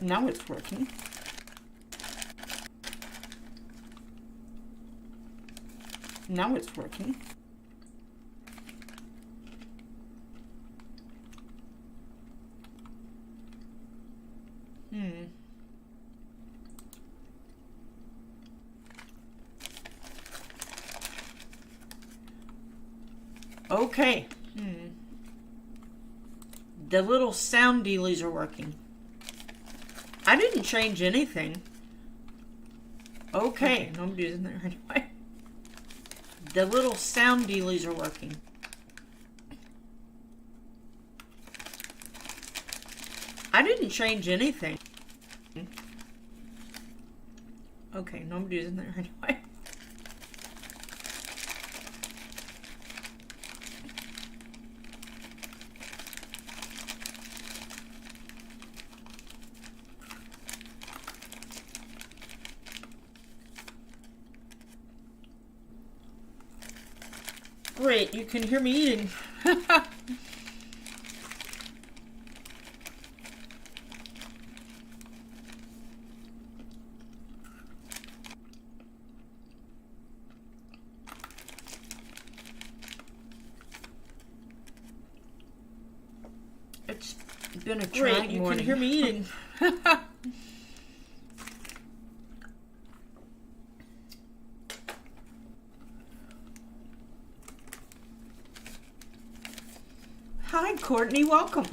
Now it's working. Now it's working. Okay. The little sound dealies are working. I didn't change anything. Okay. Nobody's in there anyway. The little sound dealies are working. I didn't change anything. Okay, nobody's in there anyway. Great, you can hear me eating. It's been a trying morning. You can hear me eating. Hi, Courtney. Welcome.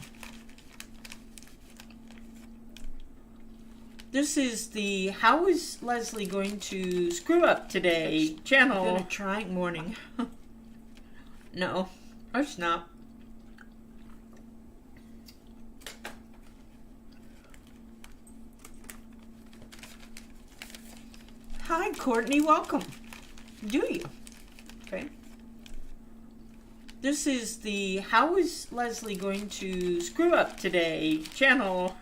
This is the How is Leslie Going to Screw Up Today channel. It's been a trying morning. No, it's not. Hi, Courtney. Welcome. Do you? Okay. This is the How is Leslie Going to Screw Up Today channel.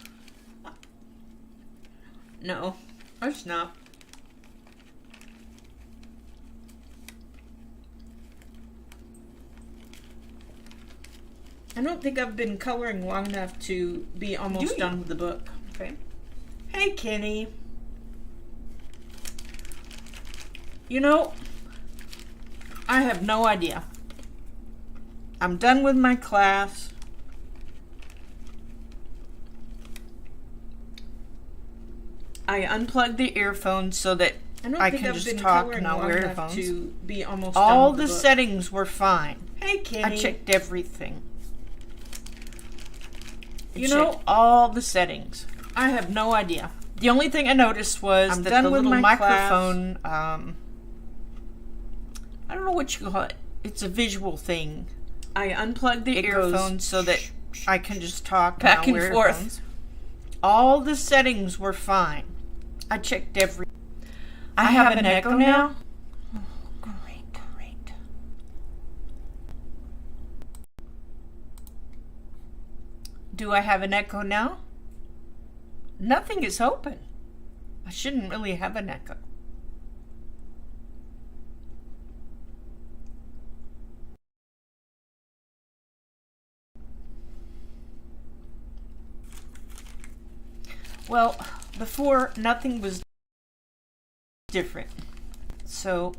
No, it's not. I don't think I've been coloring long enough to be almost done with the book. Okay. Hey, Kenny. You know, I have no idea. I'm done with my class. I unplugged the earphones so that I can just talk and not wear earphones. To be almost all the settings were fine. Hey, Kenny. I checked everything. You know, all the settings. I have no idea. The only thing I noticed was that the little microphone, I don't know what you call it. It's a visual thing. I unplugged the earphones so that I can just talk back and forth. All the settings were fine. I checked every. I have an echo now. Oh, great. Do I have an echo now? Nothing is open. I shouldn't really have an echo. Well, before, nothing was different. So,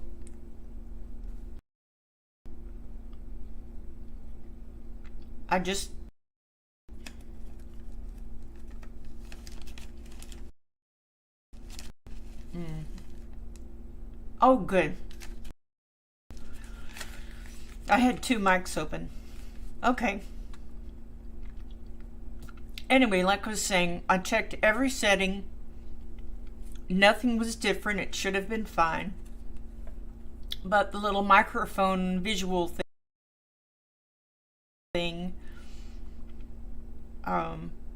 I just Oh, good. I had two mics open. Okay. Anyway, like I was saying, I checked every setting. Nothing was different. It should have been fine. But the little microphone visual thing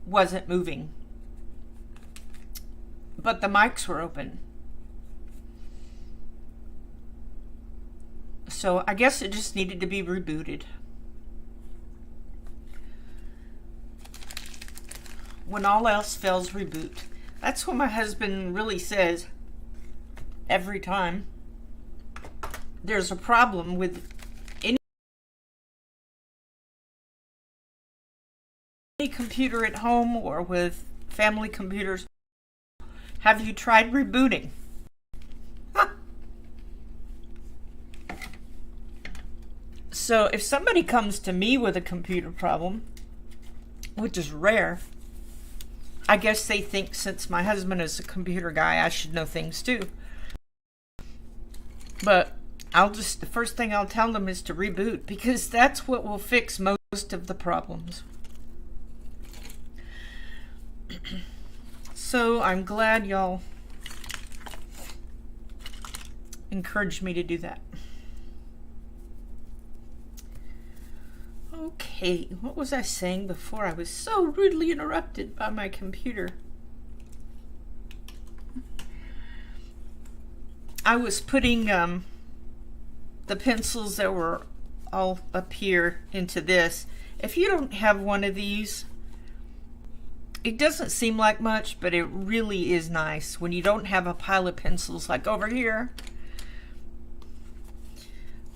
wasn't moving. But the mics were open. So I guess it just needed to be rebooted. When all else fails, reboot. That's what my husband really says every time there's a problem with any computer at home or with family computers. Have you tried rebooting? So if somebody comes to me with a computer problem, which is rare, I guess they think since my husband is a computer guy, I should know things too. But the first thing I'll tell them is to reboot, because that's what will fix most of the problems. So I'm glad y'all encouraged me to do that. Okay, what was I saying before I was so rudely interrupted by my computer? I was putting the pencils that were all up here into this. If you don't have one of these, it doesn't seem like much, but it really is nice when you don't have a pile of pencils like over here.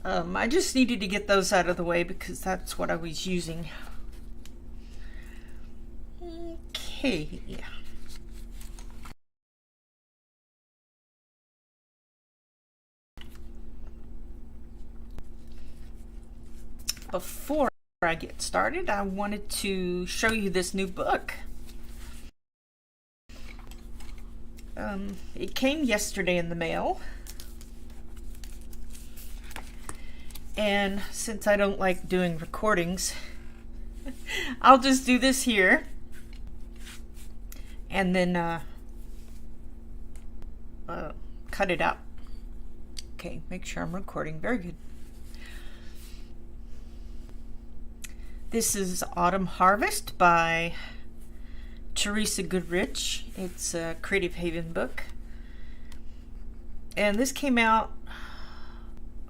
I just needed to get those out of the way because that's what I was using. Okay. Before I get started, I wanted to show you this new book. It came yesterday in the mail. And since I don't like doing recordings, I'll just do this here. And then cut it out. Okay, make sure I'm recording. Very good. This is Autumn Harvest by Teresa Goodrich. It's a Creative Haven book. And this came out,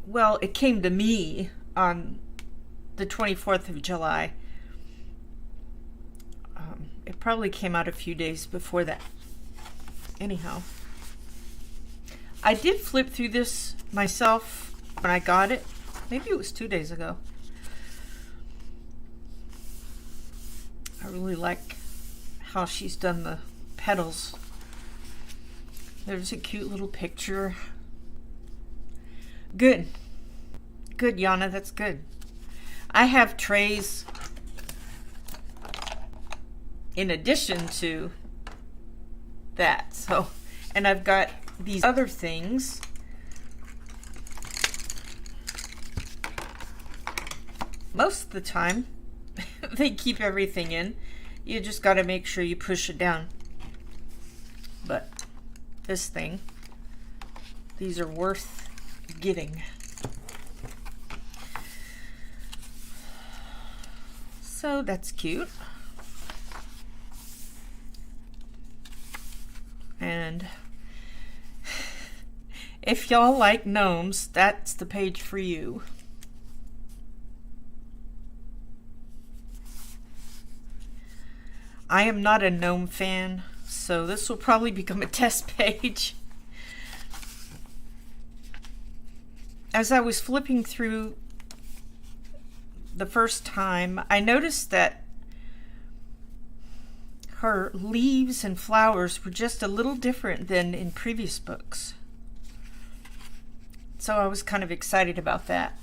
well, it came to me on the 24th of July. It probably came out a few days before that. Anyhow, I did flip through this myself when I got it. Maybe it was 2 days ago. I really like how she's done the petals. There's a cute little picture. Good. Good, Yana, that's good. I have trays in addition to that. So, and I've got these other things. Most of the time, they keep everything in. You just got to make sure you push it down. But this thing, these are worth getting. So that's cute. And if y'all like gnomes, that's the page for you. I am not a gnome fan, so this will probably become a test page. As I was flipping through the first time, I noticed that her leaves and flowers were just a little different than in previous books. So I was kind of excited about that.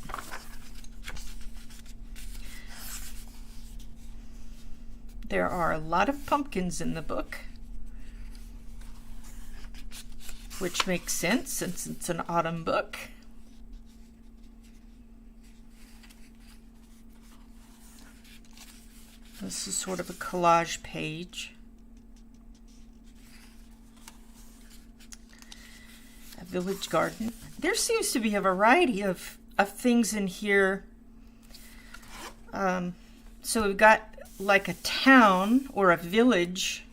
There are a lot of pumpkins in the book, which makes sense since it's an autumn book. This is sort of a collage page. A village garden. There seems to be a variety of things in here. So we've got like a town or a village.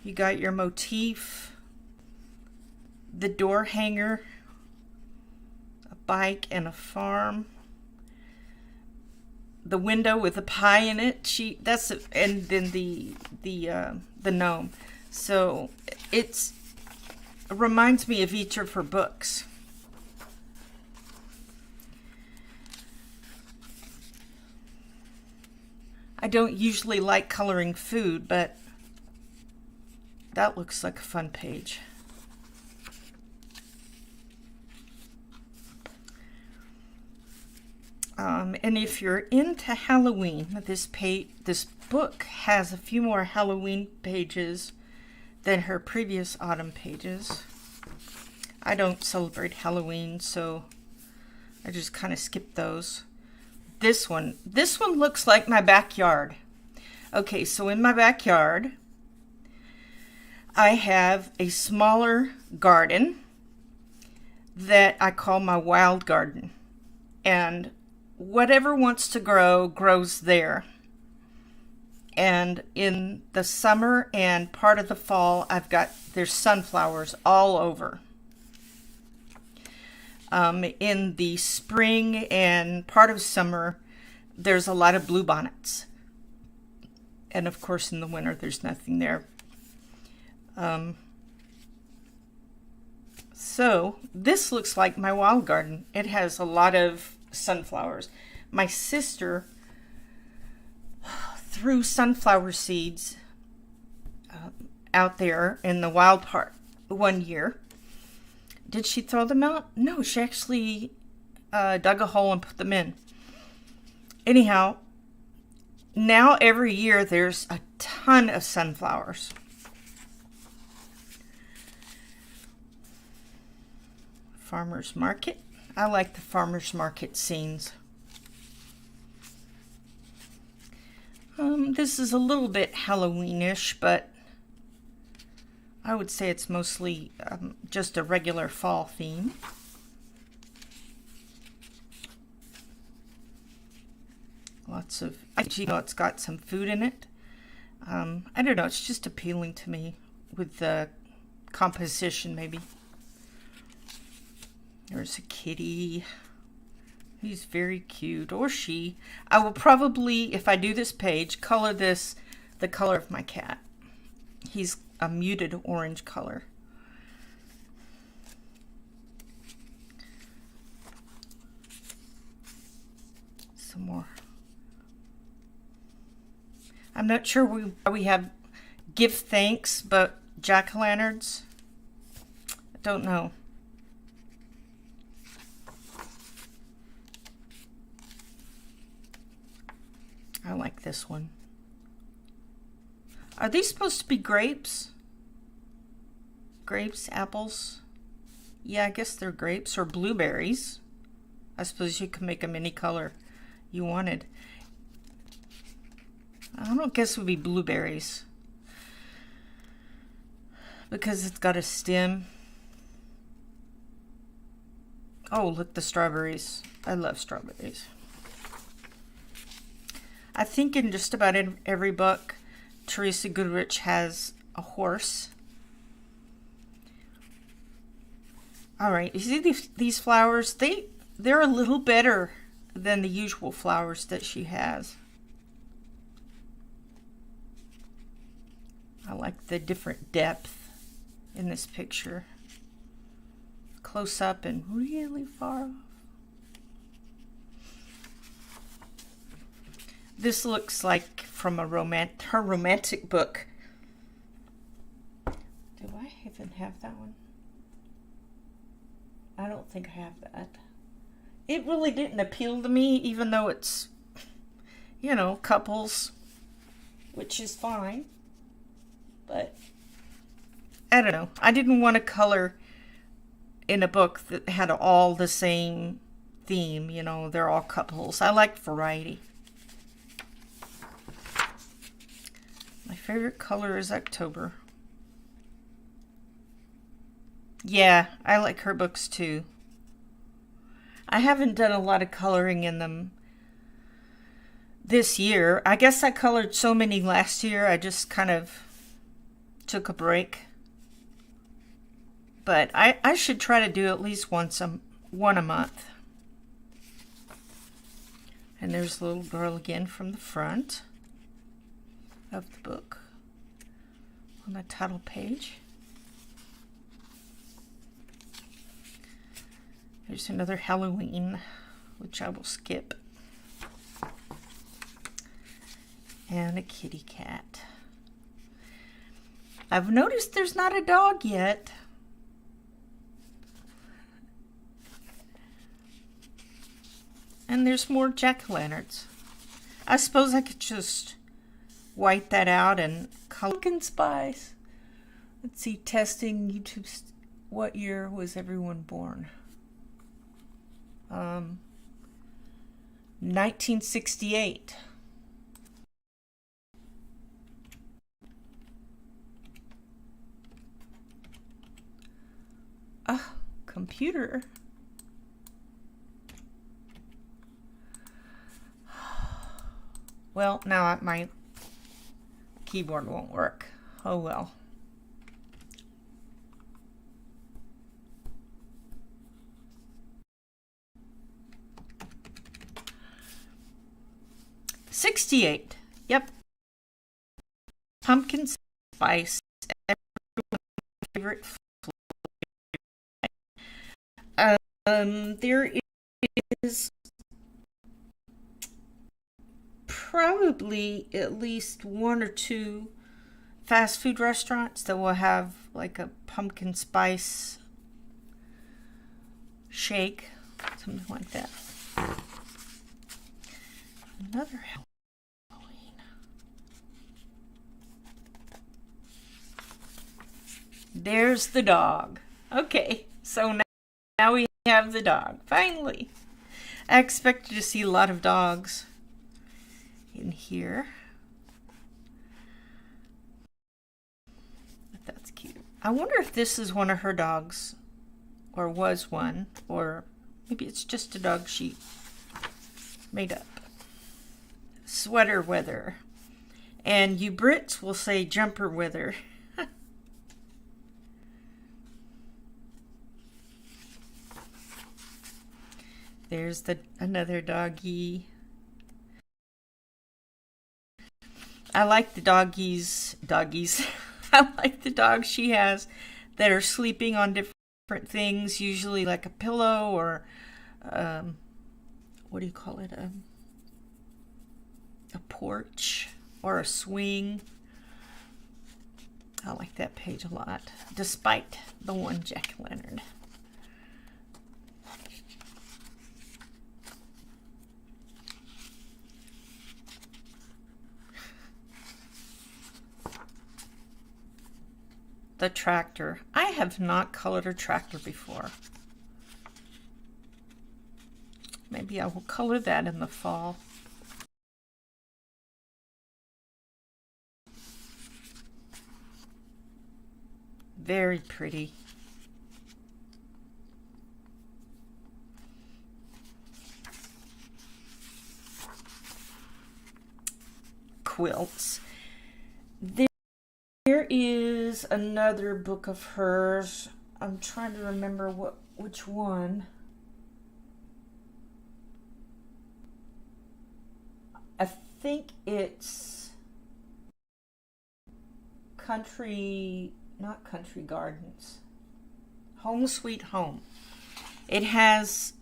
You got your motif, the door hanger, a bike and a farm, the window with a pie in it. And then the gnome. So it reminds me of each of her books. I don't usually like coloring food, but That looks like a fun page. And if you're into Halloween, this book has a few more Halloween pages than her previous autumn pages. I don't celebrate Halloween, so I just kind of skip those. This one looks like my backyard. Okay, so in my backyard, I have a smaller garden that I call my wild garden. And whatever wants to grow, grows there. And in the summer and part of the fall, there's sunflowers all over. In the spring and part of summer, there's a lot of bluebonnets. And of course, in the winter, there's nothing there. So this looks like my wild garden. It has a lot of sunflowers. My sister threw sunflower seeds out there in the wild part one year. Did she throw them out? No, she actually dug a hole and put them in. Anyhow, now every year there's a ton of sunflowers. Farmer's market. I like the farmer's market scenes. This is a little bit Halloweenish, but I would say it's mostly just a regular fall theme. Lots of, it's got some food in it. I don't know, it's just appealing to me with the composition maybe. There's a kitty. He's very cute, or she. I will probably, if I do this page, color this the color of my cat. He's a muted orange color. Some more. I'm not sure we have give thanks, but jack-o'-lanterns. I don't know. I like this one. Are these supposed to be grapes? Grapes, apples? Yeah, I guess they're grapes or blueberries. I suppose you could make them any color you wanted. I don't guess it would be blueberries because it's got a stem. Oh, look, the strawberries. I love strawberries. I think in just about every book, Teresa Goodrich has a horse. All right, you see these flowers? They're a little better than the usual flowers that she has. I like the different depth in this picture. Close up and really far off. This looks like from her romantic book. Do I even have that one? I don't think I have that. It really didn't appeal to me, even though it's, you know, couples, which is fine. But I don't know. I didn't want to color in a book that had all the same theme. You know, they're all couples. I like variety. My favorite color is October. Yeah, I like her books too. I haven't done a lot of coloring in them this year. I guess I colored so many last year, I just kind of took a break. But I should try to do at least one a month. And there's the little girl again from the front of the book on the title page. There's another Halloween, which I will skip. And a kitty cat. I've noticed there's not a dog yet. And there's more jack-o'-lanterns. I suppose I could just white that out and color. Pumpkin spice. Let's see, testing YouTube. What year was everyone born? 1968. Computer. Well, now my keyboard won't work. Oh well. '68. Yep. Pumpkin spice. Favorite. There is probably at least one or two fast food restaurants that will have like a pumpkin spice shake, something like that. Another Halloween. There's the dog. Okay, so now we have the dog. Finally. I expected to see a lot of dogs in here. But that's cute. I wonder if this is one of her dogs, or was one, or maybe it's just a dog she made up. Sweater weather. And you Brits will say jumper weather. There's another doggy. I like the doggies. I like the dogs she has that are sleeping on different things, usually like a pillow or what do you call it? A porch or a swing. I like that page a lot, despite the one jack-o'-lantern. The tractor. I have not colored a tractor before. Maybe I will color that in the fall. Very pretty. Quilts. There is another book of hers. I'm trying to remember which one. I think it's not Country Gardens. Home Sweet Home. It has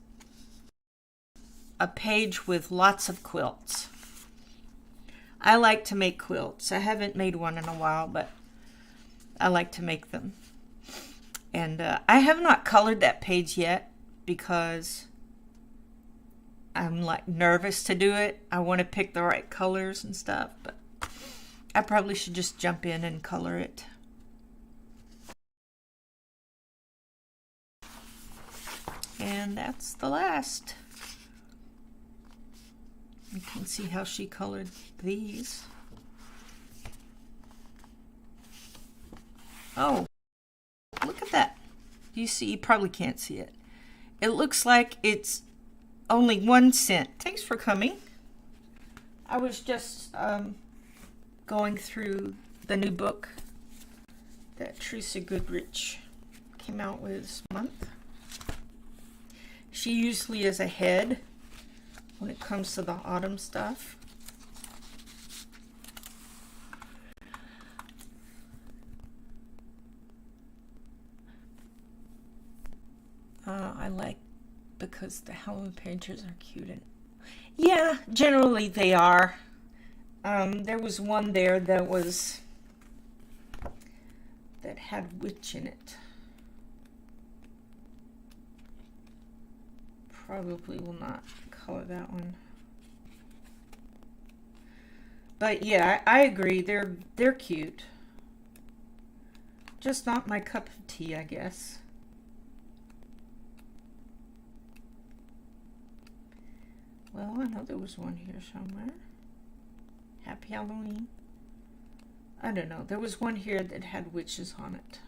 a page with lots of quilts. I like to make quilts. I haven't made one in a while, but I like to make them. And I have not colored that page yet because I'm like nervous to do it. I want to pick the right colors and stuff, but I probably should just jump in and color it. And that's the last. You can see how she colored these. Oh, look at that. You see, you probably can't see it. It looks like it's only 1 cent. Thanks for coming. I was just going through the new book that Teresa Goodrich came out with this month. She usually is ahead when it comes to the autumn stuff. I like because the Halloween pages are cute, and yeah, generally they are. There was one there that was that had witch in it. Probably will not color that one. But yeah, I agree. They're cute. Just not my cup of tea, I guess. Well, I know there was one here somewhere. Happy Halloween. I don't know. There was one here that had witches on it.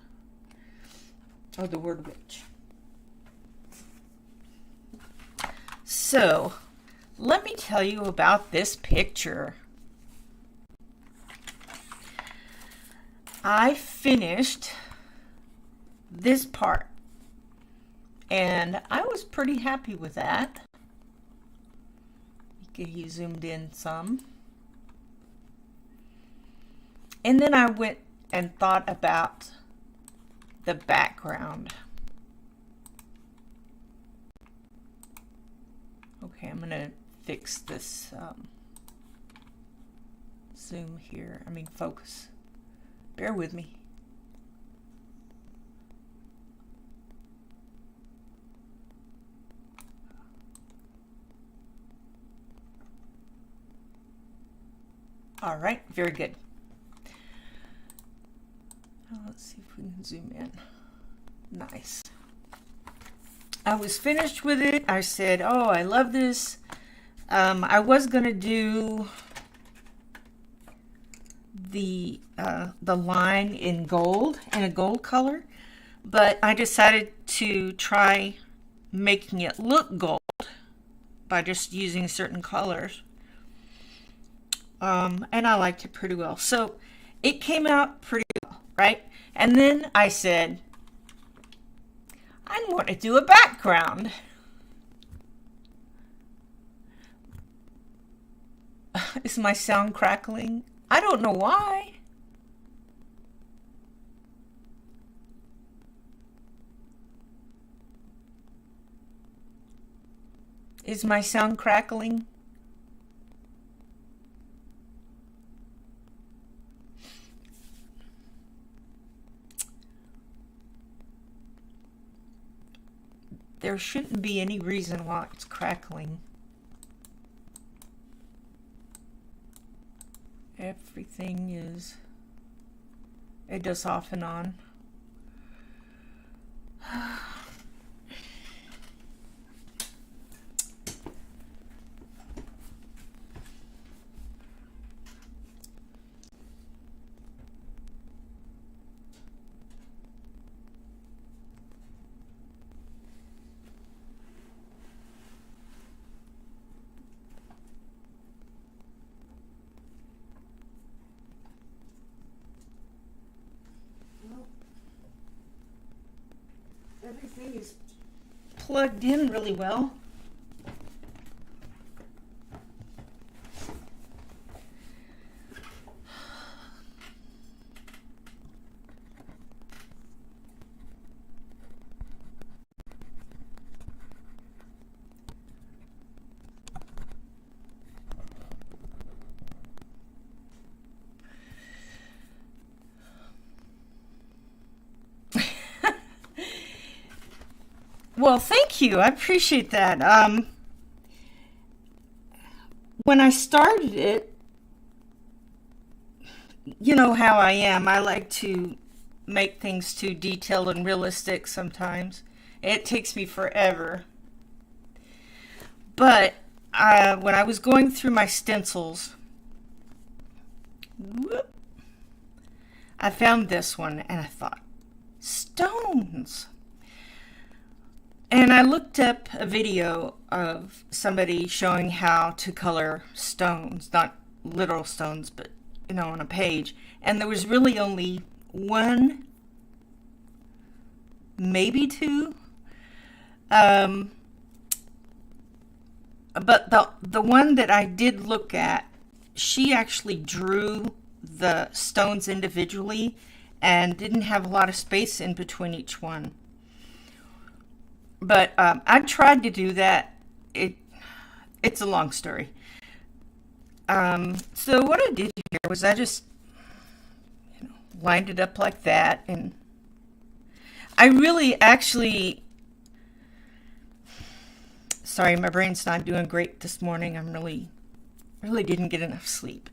Oh, the word witch. So, let me tell you about this picture. I finished this part, and I was pretty happy with that. You can see zoomed in some. And then I went and thought about the background. Okay, I'm going to fix this zoom here. I mean, focus. Bear with me. All right, very good. Now let's see if we can zoom in. Nice. I was finished with it. I said, oh, I love this. I was going to do the line in gold, in a gold color, but I decided to try making it look gold by just using certain colors. And I liked it pretty well. So it came out pretty well, right? And then I said, I want to do a background. Is my sound crackling? I don't know why. Is my sound crackling? There shouldn't be any reason why it's crackling. Everything is, it does off and on. Everything is plugged in really well. Well, thank you. I appreciate that. When I started it, you know how I am. I like to make things too detailed and realistic sometimes. It takes me forever. But when I was going through my stencils, I found this one and I thought, stones. And I looked up a video of somebody showing how to color stones, not literal stones, but, you know, on a page. And there was really only one, maybe two. But the one that I did look at, she actually drew the stones individually and didn't have a lot of space in between each one. But I tried to do that. It's a long story. So what I did here was I just lined it up like that. And I really actually, sorry, my brain's not doing great this morning. I'm really didn't get enough sleep.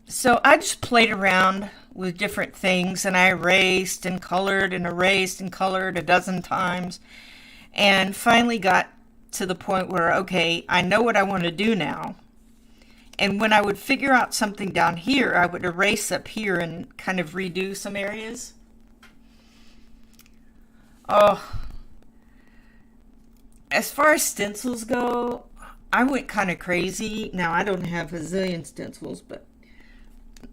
So I just played around with different things, and I erased and colored a dozen times, and finally got to the point where, okay, I know what I want to do now. And when I would figure out something down here, I would erase up here and kind of redo some areas. Oh, as far as stencils go, I went kind of crazy. Now, I don't have a zillion stencils, but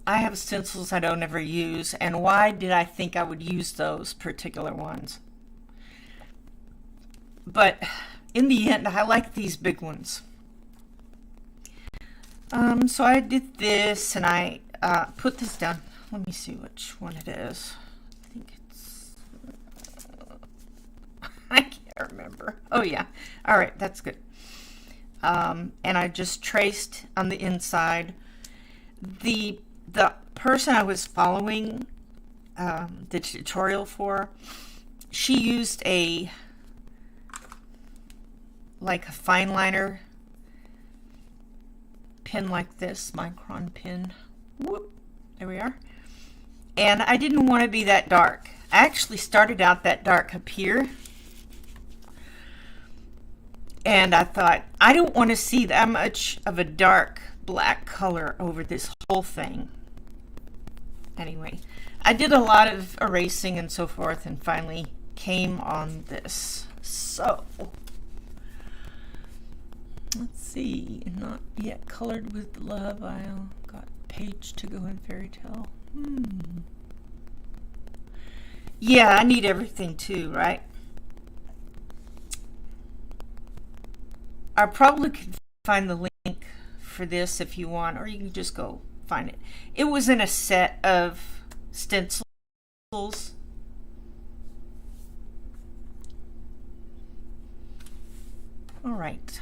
I have stencils I don't ever use. And why did I think I would use those particular ones? But in the end, I like these big ones. So I did this, and I put this down. Let me see which one it is. I think it's... I can't remember. Oh, yeah. All right, that's good. And I just traced on the inside. The person I was following the tutorial for, she used a fine liner pen like this, micron pen. Whoop, there we are. And I didn't want to be that dark. I actually started out that dark up here. And I thought, I don't want to see that much of a dark black color over this whole thing. Anyway, I did a lot of erasing and so forth, and finally came on this. So, let's see. Not yet colored with love. I'll got page to go in fairy tale. Yeah, I need everything too, right? I probably could find the link for this if you want, or you can just go find it. It was in a set of stencils. All right.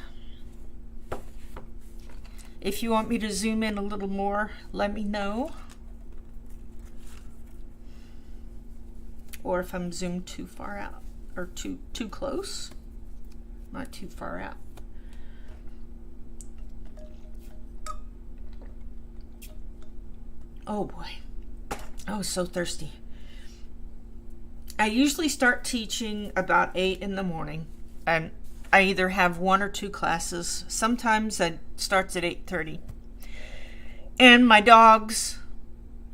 If you want me to zoom in a little more, let me know. Or if I'm zoomed too far out, or too close, not too far out. Oh boy. Oh, so thirsty. I usually start teaching about 8 in the morning, and I either have 1 or 2 classes. Sometimes it starts at 8:30. And my dogs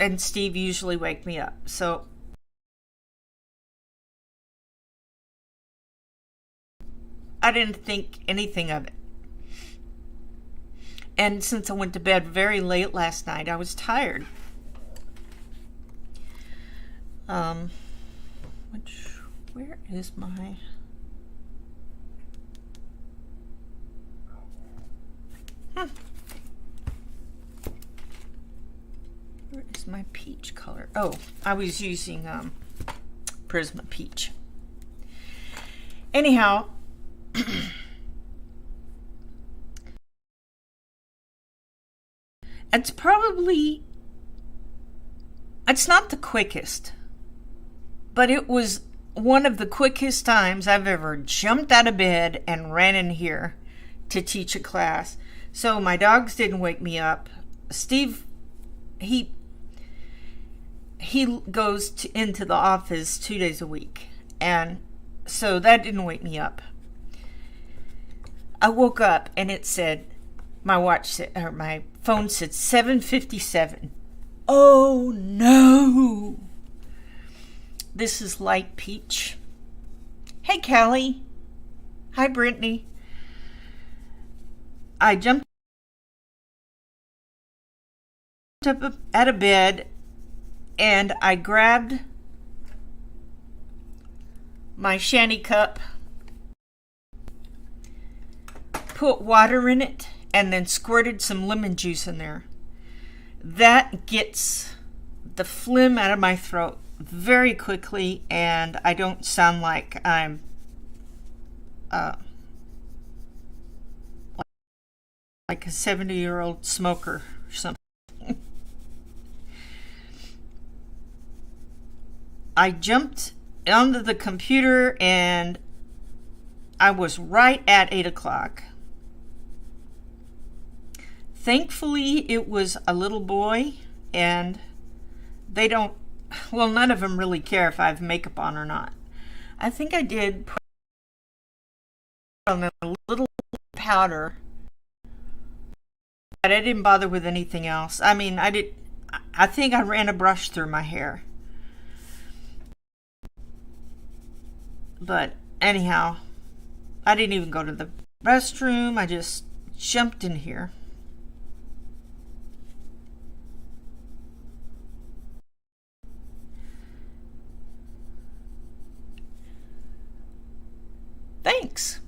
and Steve usually wake me up. So I didn't think anything of it. And since I went to bed very late last night, I was tired. Where is my... Where is my peach color? Oh, I was using Prisma Peach. Anyhow, it's not the quickest, but it was one of the quickest times I've ever jumped out of bed and ran in here to teach a class. So my dogs didn't wake me up. Steve, he goes into the office 2 days a week, and so that didn't wake me up. I woke up and it said, my phone said 7:57. Oh no! This is Light Peach. Hey, Callie. Hi, Brittany. I jumped up out of bed and I grabbed my shanty cup, put water in it, and then squirted some lemon juice in there. That gets the phlegm out of my throat very quickly, and I don't sound like I'm like a 70-year-old smoker or something. I jumped onto the computer and I was right at 8 o'clock. Thankfully, it was a little boy, and they don't, well, none of them really care if I have makeup on or not. I think I did put on a little powder, but I didn't bother with anything else. I mean, I think I ran a brush through my hair. But anyhow, I didn't even go to the restroom. I just jumped in here. Thanks.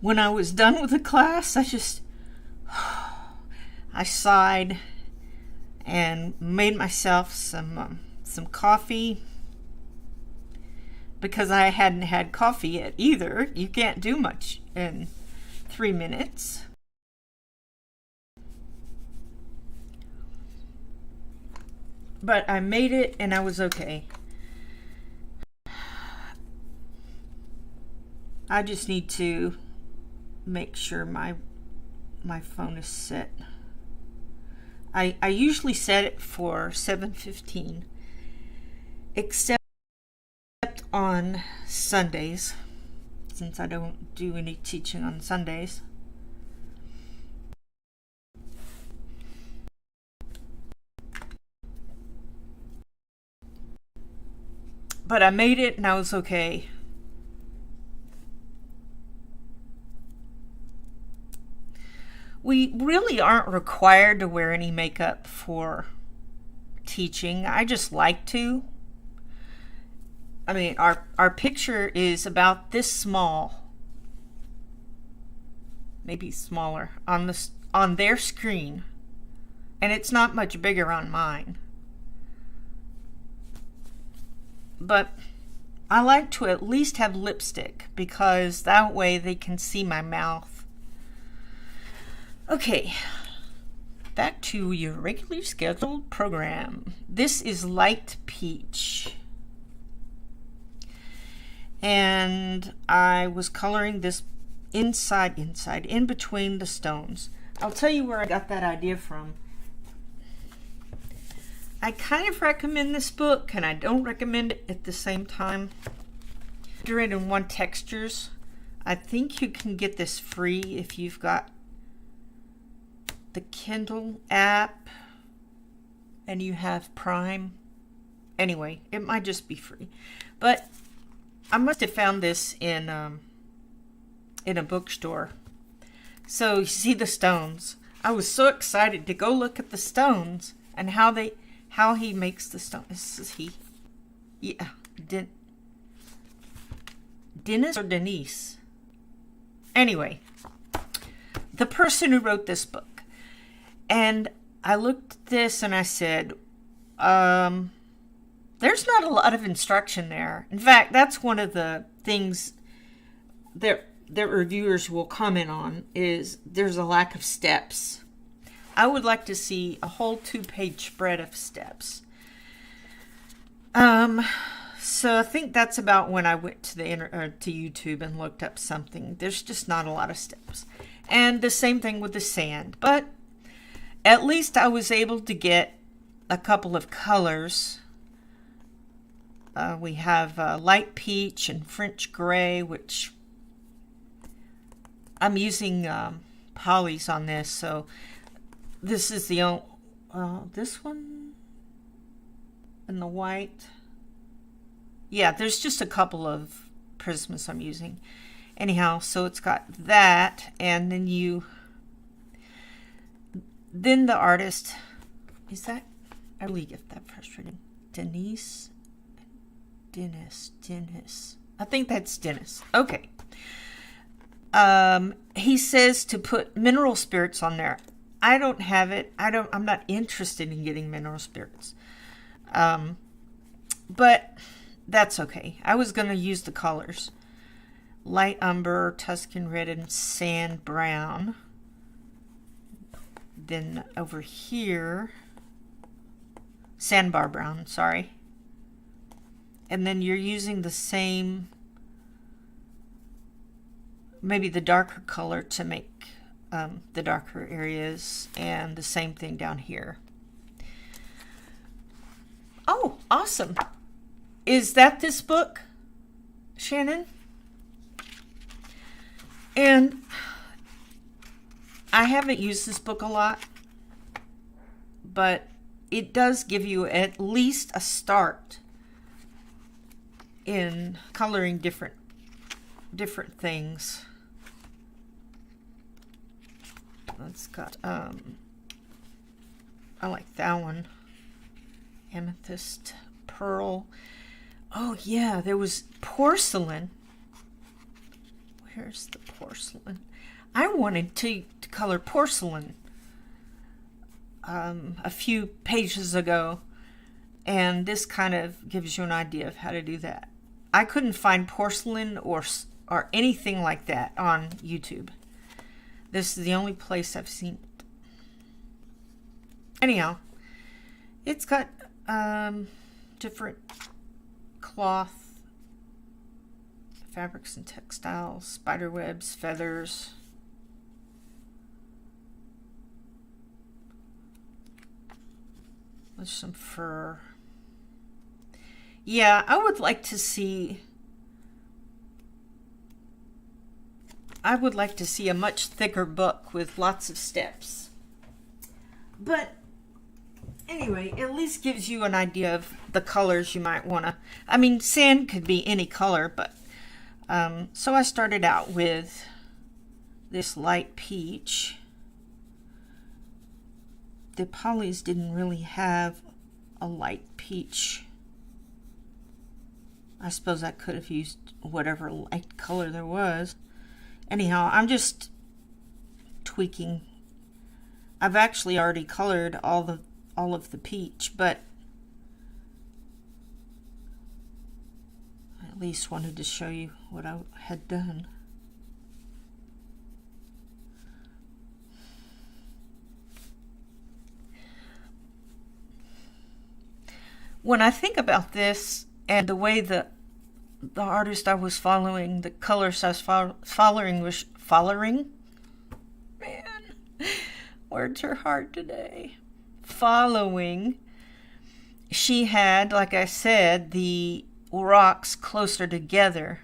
When I was done with the class, I sighed and made myself some coffee, because I hadn't had coffee yet either. You can't do much in 3 minutes. But I made it and I was okay. I just need to make sure my phone is set. I usually set it for 7:15, except on Sundays, since I don't do any teaching on Sundays. But I made it and I was okay. We really aren't required to wear any makeup for teaching. I just like to. I mean, our picture is about this small, maybe smaller, on their screen, and it's not much bigger on mine. But I like to at least have lipstick, because that way they can see my mouth. Okay, back to your regularly scheduled program. This is light peach. And I was coloring this inside, in between the stones. I'll tell you where I got that idea from. I kind of recommend this book, and I don't recommend it at the same time. 101 Textures. I think you can get this free if you've got the Kindle app and you have Prime. Anyway, it might just be free. But I must have found this in a bookstore. So you see the stones. I was so excited to go look at the stones and how he makes the stone. This is he. Yeah. Dennis or Denise? Anyway, the person who wrote this book. And I looked at this and I said, there's not a lot of instruction there. In fact, that's one of the things that reviewers will comment on, is there's a lack of steps. I would like to see a whole 2-page spread of steps. So I think that's about when I went to to YouTube and looked up something. There's just not a lot of steps. And the same thing with the sand. But at least I was able to get a couple of colors. We have light peach and French gray, which I'm using polys on this. So this is the this one and the white. Yeah, there's just a couple of prisms I'm using. Anyhow, so it's got that, and then the artist, is that, I really get that frustrating. Dennis. I think that's Dennis. Okay. He says to put mineral spirits on there. I don't have it. I'm not interested in getting mineral spirits. But that's okay. I was going to use the colors. Light umber, Tuscan red, and sand brown. Then over here, sandbar brown, sorry. And then you're using the same, maybe the darker color to make the darker areas, and the same thing down here. Oh, awesome. Is that this book, Shannon? And I haven't used this book a lot, but it does give you at least a start in coloring different things. It's got I like that one. Amethyst, pearl. Oh yeah, there was porcelain. Where's the porcelain? I wanted to color porcelain a few pages ago, and this kind of gives you an idea of how to do that. I couldn't find porcelain or anything like that on YouTube. This is the only place I've seen it. Anyhow, it's got different cloth, fabrics and textiles, spider webs, feathers. There's some fur. Yeah, I would like to see a much thicker book with lots of steps. But anyway, at least gives you an idea of the colors you might want to. I mean, sand could be any color, but so I started out with this light peach. The polys didn't really have a light peach. I suppose I could have used whatever light color there was. Anyhow, I'm just tweaking. I've actually already colored all of the peach, but I at least wanted to show you what I had done. When I think about this and the way the artist I was following, the colors I was following, man, words are hard today. Following, she had, like I said, the rocks closer together.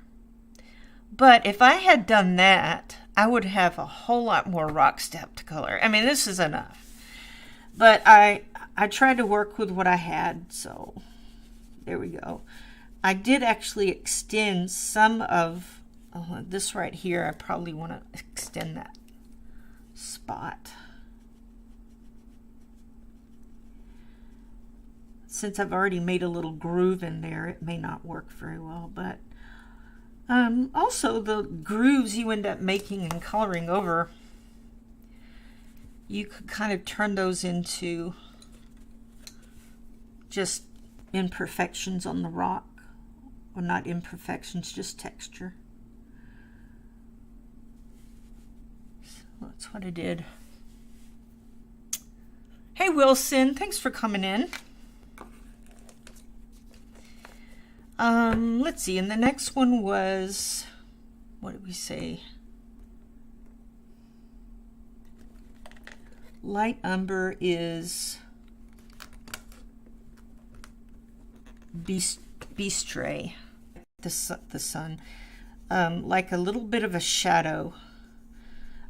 But if I had done that, I would have a whole lot more rock step to color. I mean, this is enough. But I tried to work with what I had, so there we go. I did actually extend some of this right here. I probably want to extend that spot. Since I've already made a little groove in there, it may not work very well, but also the grooves you end up making and coloring over, you could kind of turn those into just imperfections on the rock. Well, not imperfections, just texture. So that's what I did. Hey Wilson, thanks for coming in. Let's see, and the next one was, what did we say? Light umber is Beastray, the sun, like a little bit of a shadow.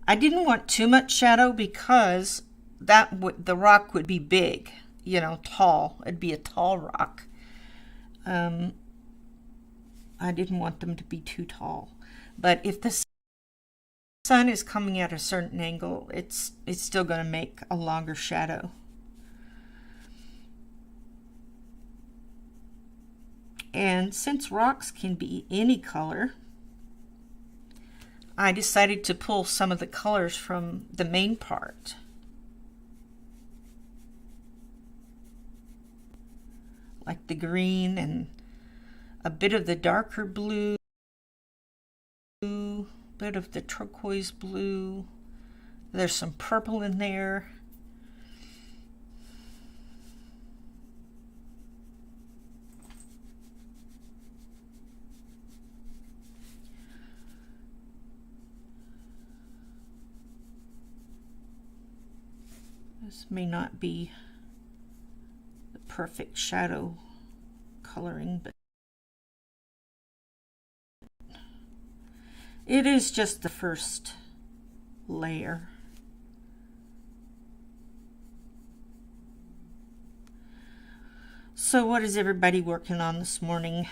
I didn't want too much shadow because the rock would be big, you know, tall. It'd be a tall rock. I didn't want them to be too tall. But if the sun is coming at a certain angle, it's still going to make a longer shadow. And since rocks can be any color, I decided to pull some of the colors from the main part. Like the green and a bit of the darker blue, a bit of the turquoise blue. There's some purple in there. This may not be the perfect shadow coloring, but it is just the first layer. So what is everybody working on this morning?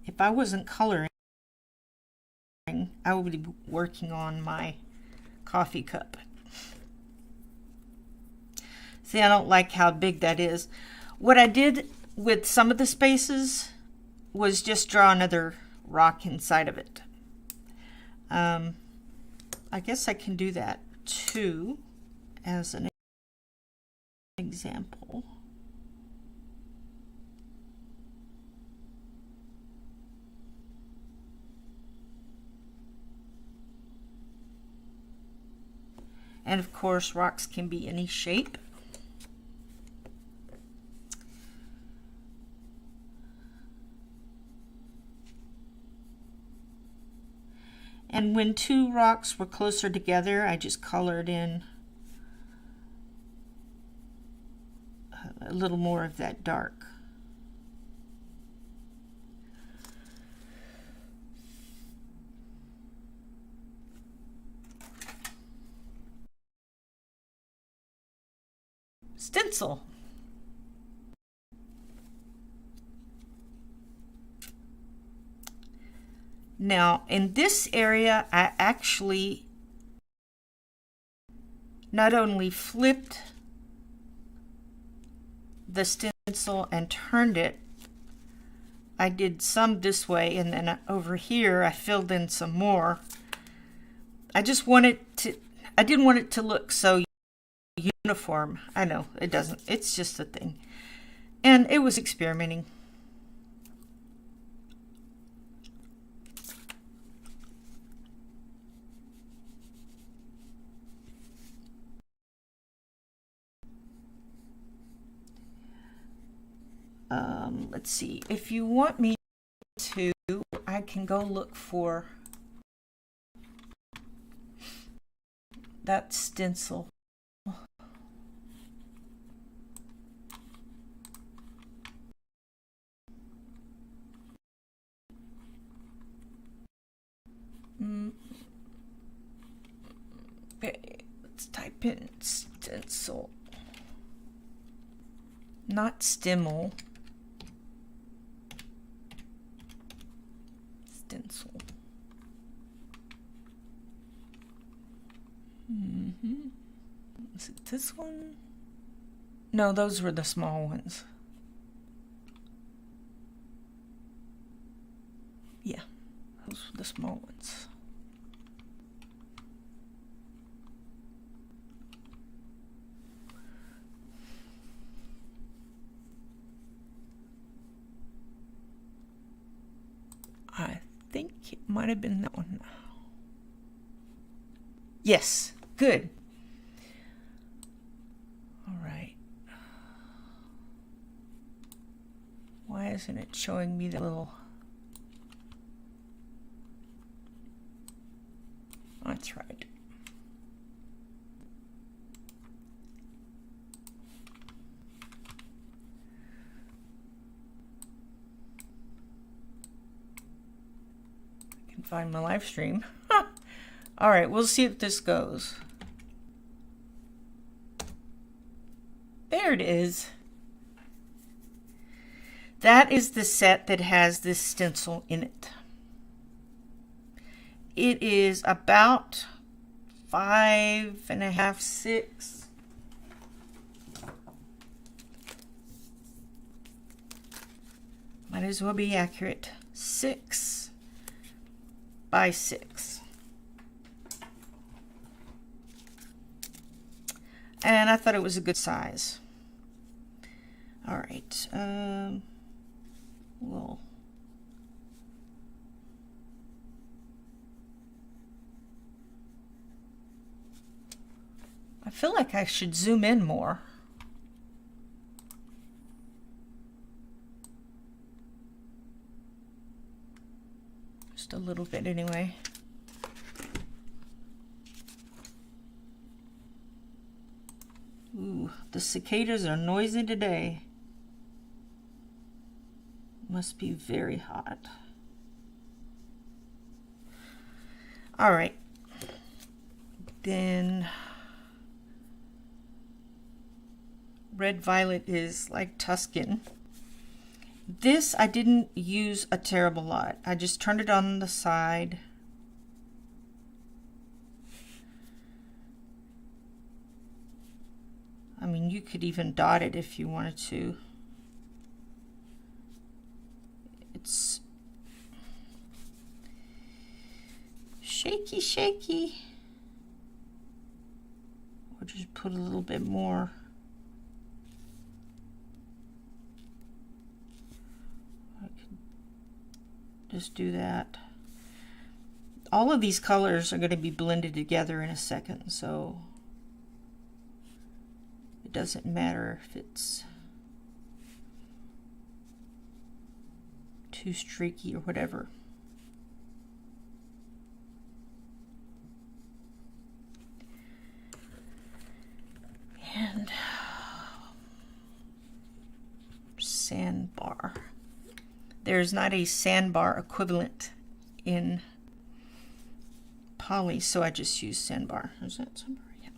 If I wasn't coloring, I would be working on my coffee cup. See, I don't like how big that is. What I did with some of the spaces was just draw another rock inside of it. I guess I can do that too as an example. And of course, rocks can be any shape. And when two rocks were closer together, I just colored in a little more of that dark. Stencil. Now, in this area, I actually not only flipped the stencil and turned it, I did some this way, and then over here I filled in some more. I didn't want it to look so uniform. I know it doesn't, it's just a thing. And it was experimenting. Let's see, if you want me to, I can go look for that stencil. Okay, let's type in stencil, not stimmel. Stencil. Is it this one? No, those were the small ones. Yeah, those were the small ones. I think it might have been that one. Yes, good. All right. Why isn't it showing me the little... That's right. Find my live stream. All right, we'll see if this goes. There it is. That is the set that has this stencil in it. It is about 5.5, 6. Might as well be accurate. 6 by 6. And I thought it was a good size. All right. Well, I feel like I should zoom in more. Just a little bit anyway. the cicadas are noisy today. Must be very hot. All right. Then red violet is like Tuscan. This I didn't use a terrible lot. I just turned it on the side. I mean, you could even dot it if you wanted to. It's shaky, shaky. Or just put a little bit more. I could just do that. All of these colors are going to be blended together in a second, so it doesn't matter if it's too streaky or whatever. And sandbar. There's not a sandbar equivalent in Poly, so I just use sandbar. Is that sandbar? Yeah.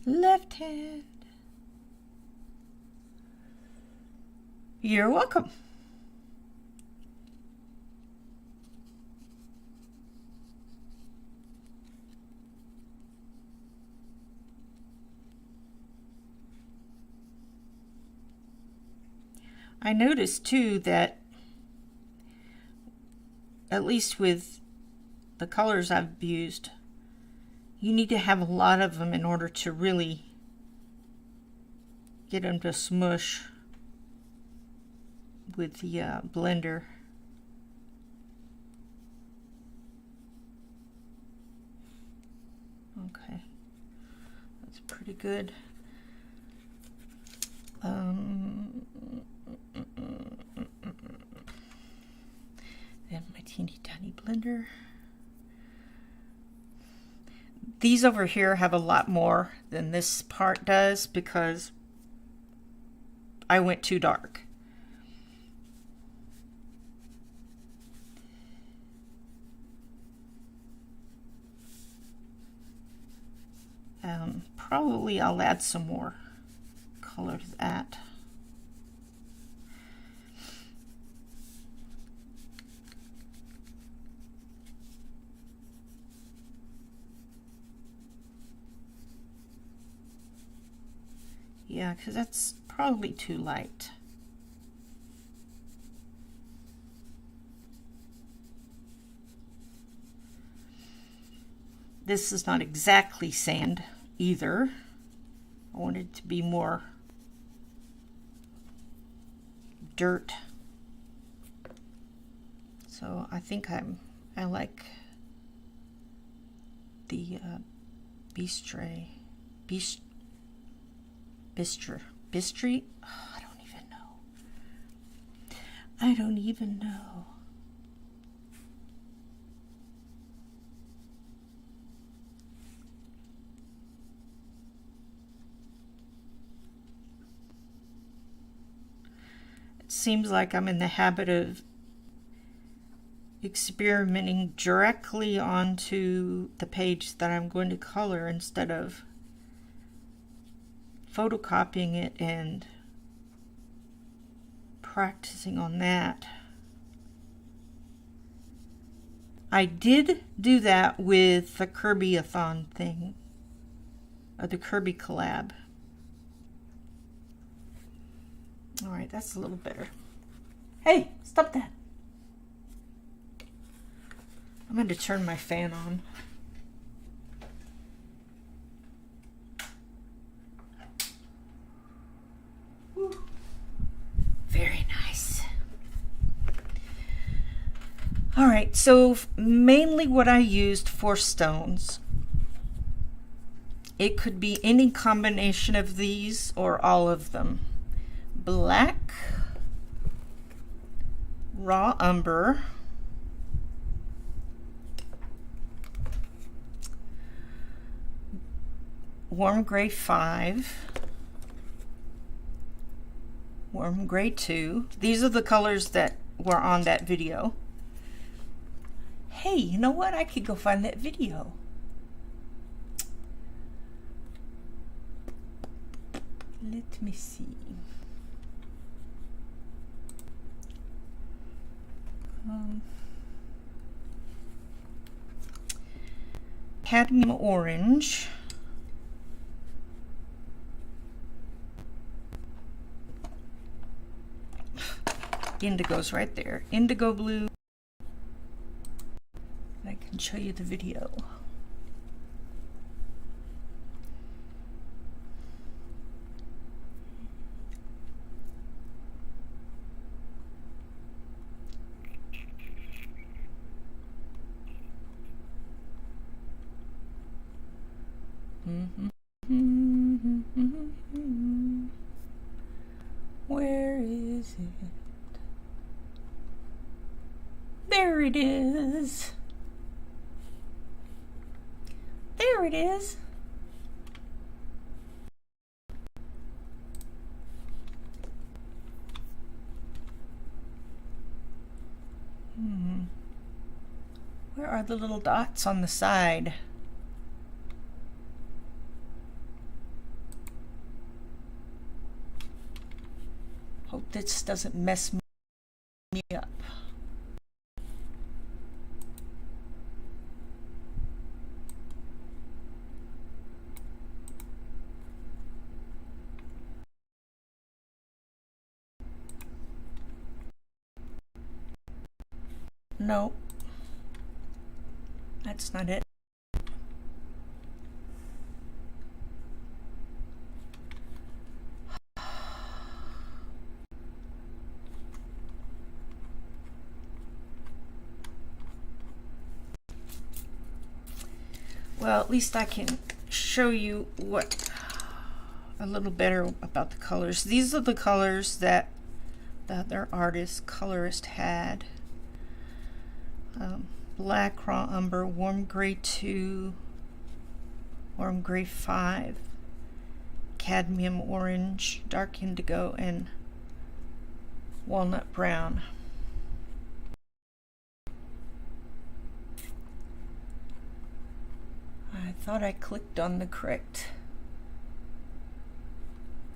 Left hand. You're welcome. I noticed too that, at least with the colors I've used, you need to have a lot of them in order to really get them to smush with the blender. Okay, that's pretty good. Then my teeny tiny blender. These over here have a lot more than this part does because I went too dark. Probably I'll add some more color to that. Yeah, because that's probably too light. This is not exactly sand either. I want it to be more dirt. So I think I like the Bistri. Oh, I don't even know. I don't even know. It seems like I'm in the habit of experimenting directly onto the page that I'm going to color instead of photocopying it and practicing on that. I did do that with the Kirby-a-thon thing, or the Kirby collab. All right, that's a little better. Hey, stop that. I'm going to turn my fan on. Whew. Very nice. All right, so mainly what I used for stones. It could be any combination of these or all of them. Black, raw umber, warm gray 5, warm gray 2. These are the colors that were on that video. Hey, you know what? I could go find that video. Let me see. Cadmium orange. Indigo's right there. Indigo blue. I can show you the video. Where is it? There it is. There it is. Where are the little dots on the side? Hope this doesn't mess me up. No, that's not it. Well, at least I can show you what a little better about the colors. These are the colors that the other artist, colorist had. Black raw umber, warm gray 2, warm gray 5, cadmium orange, dark indigo, and walnut brown. I thought I clicked on the correct.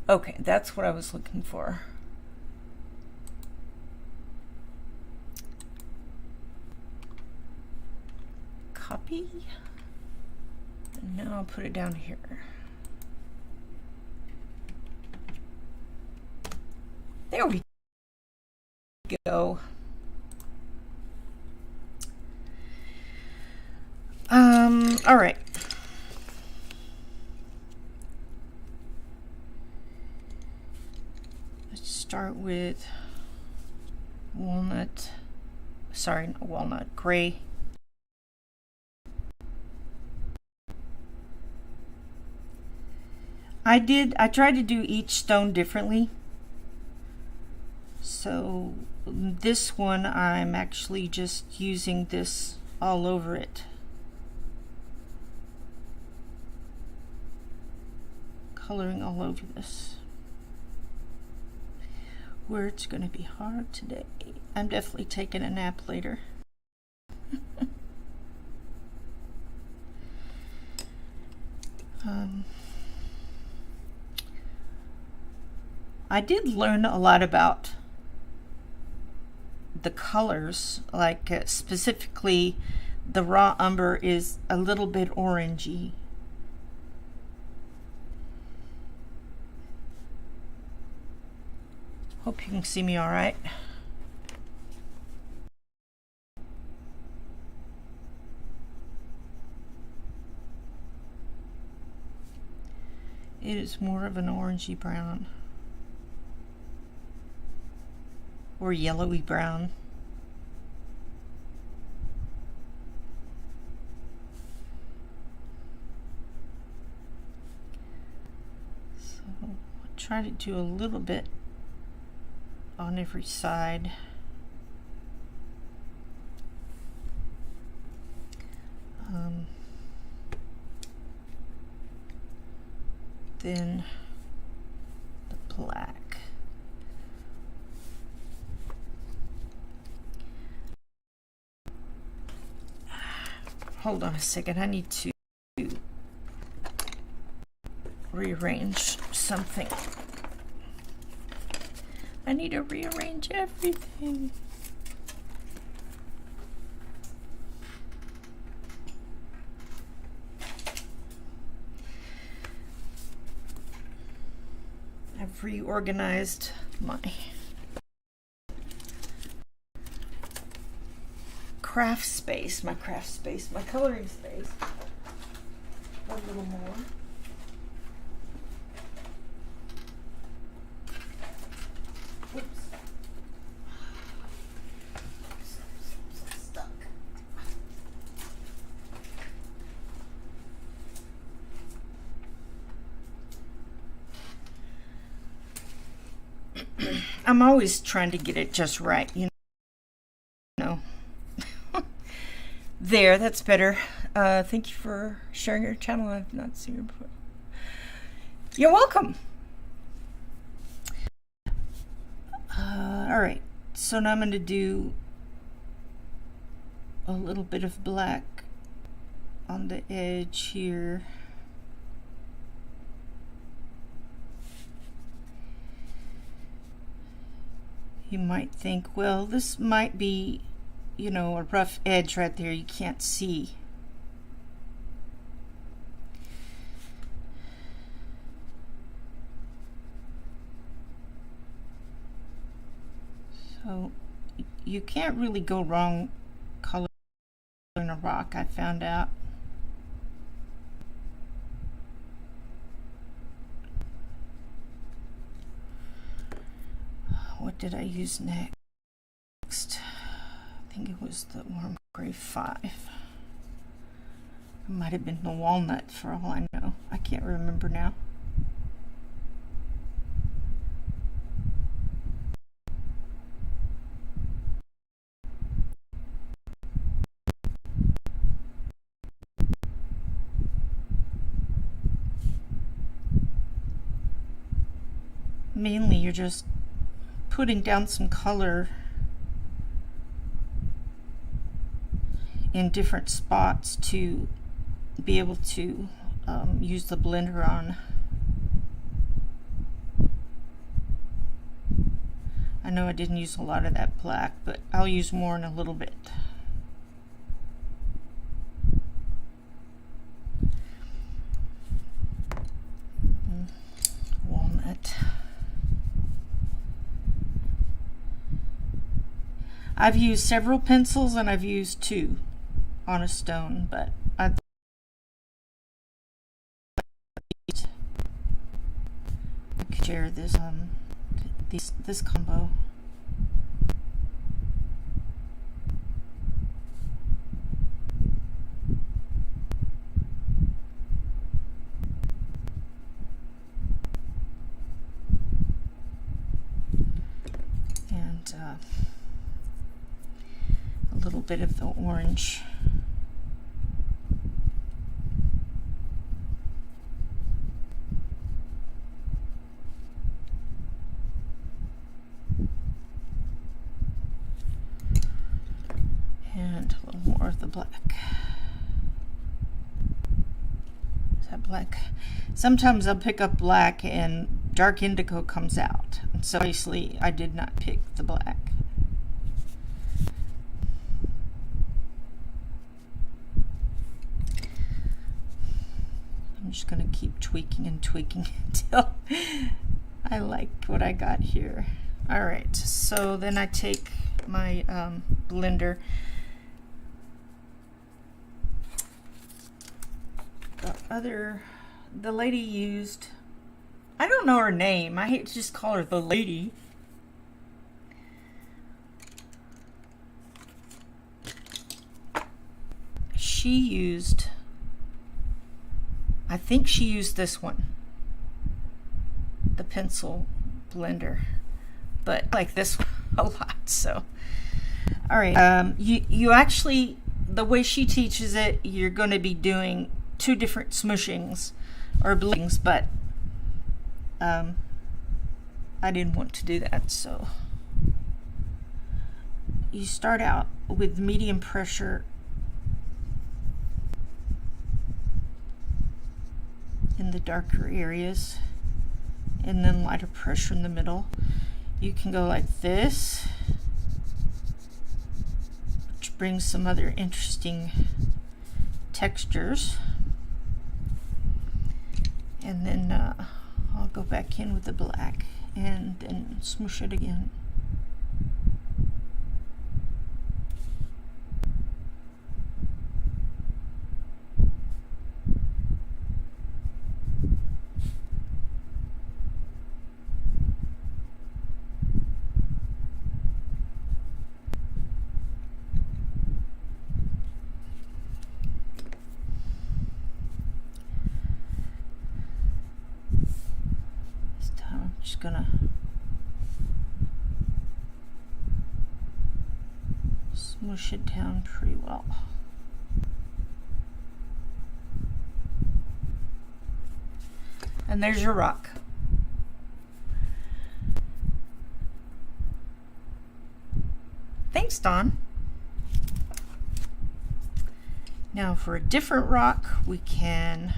Okay, that's what I was looking for. Copy. And now I'll put it down here. There we go. All right. Let's start with walnut. Sorry, not walnut, gray. I tried to do each stone differently. So this one I'm actually just using this all over it. Coloring all over this. Words gonna be hard today. I'm definitely taking a nap later. I did learn a lot about the colors, like specifically the raw umber is a little bit orangey. Hope you can see me all right. It is more of an orangey brown. Or yellowy brown. So I'll try to do a little bit on every side. then the black. Hold on a second, I need to rearrange something. I need to rearrange everything. I've reorganized my craft space, my coloring space a little more. Whoops. Stuck. I'm always trying to get it just right, you know. There, that's better. Thank you for sharing your channel. I've not seen her before. You're welcome. All right, so now I'm going to do a little bit of black on the edge here. You might think, well, this might be, you know, a rough edge right there you can't see. So you can't really go wrong coloring a rock, I found out. What did I use next? I think it was the Warm Gray 5. It might have been the walnut for all I know. I can't remember now. Mainly you're just putting down some color in different spots to be able to use the blender on. I know I didn't use a lot of that black, but I'll use more in a little bit. Walnut. I've used several pencils and I've used 2 on a stone, but I could share this this combo. And a little bit of the orange. And a little more of the black. Is that black? Sometimes I'll pick up black and dark indigo comes out. And so obviously I did not pick the black. I'm just going to keep tweaking and tweaking until I like what I got here. All right, so then I take my blender. The lady used, I don't know her name. I hate to just call her the lady. She used, I think she used this one, the pencil blender, but I like this one a lot. So, all right, you actually, the way she teaches it, you're going to be doing 2 different smushings or blendings, but I didn't want to do that, so you start out with medium pressure in the darker areas and then lighter pressure in the middle. You can go like this, which brings some other interesting textures. And then I'll go back in with the black and then smoosh it again. Just gonna smoosh it down pretty well. And there's your rock. Thanks, Dawn. Now for a different rock, we can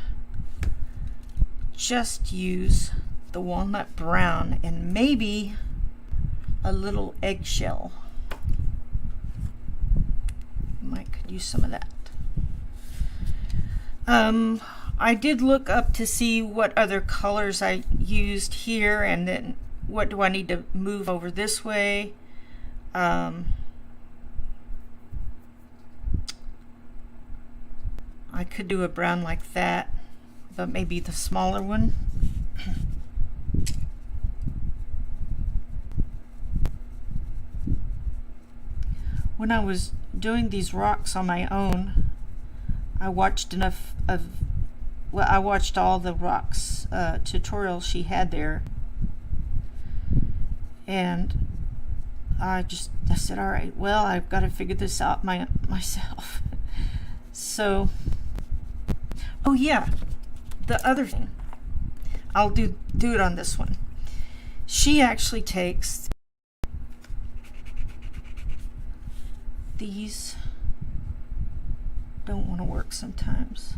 just use the walnut brown and maybe a little eggshell. Might could use some of that. I did look up to see what other colors I used here, and then what do I need to move over this way. I could do a brown like that, but maybe the smaller one. When I was doing these rocks on my own, I watched enough of, well, I watched all the rocks tutorials she had there, and I said, all right, well, I've got to figure this out myself. So, oh yeah, the other thing, I'll do it on this one. She actually takes these, don't want to work sometimes.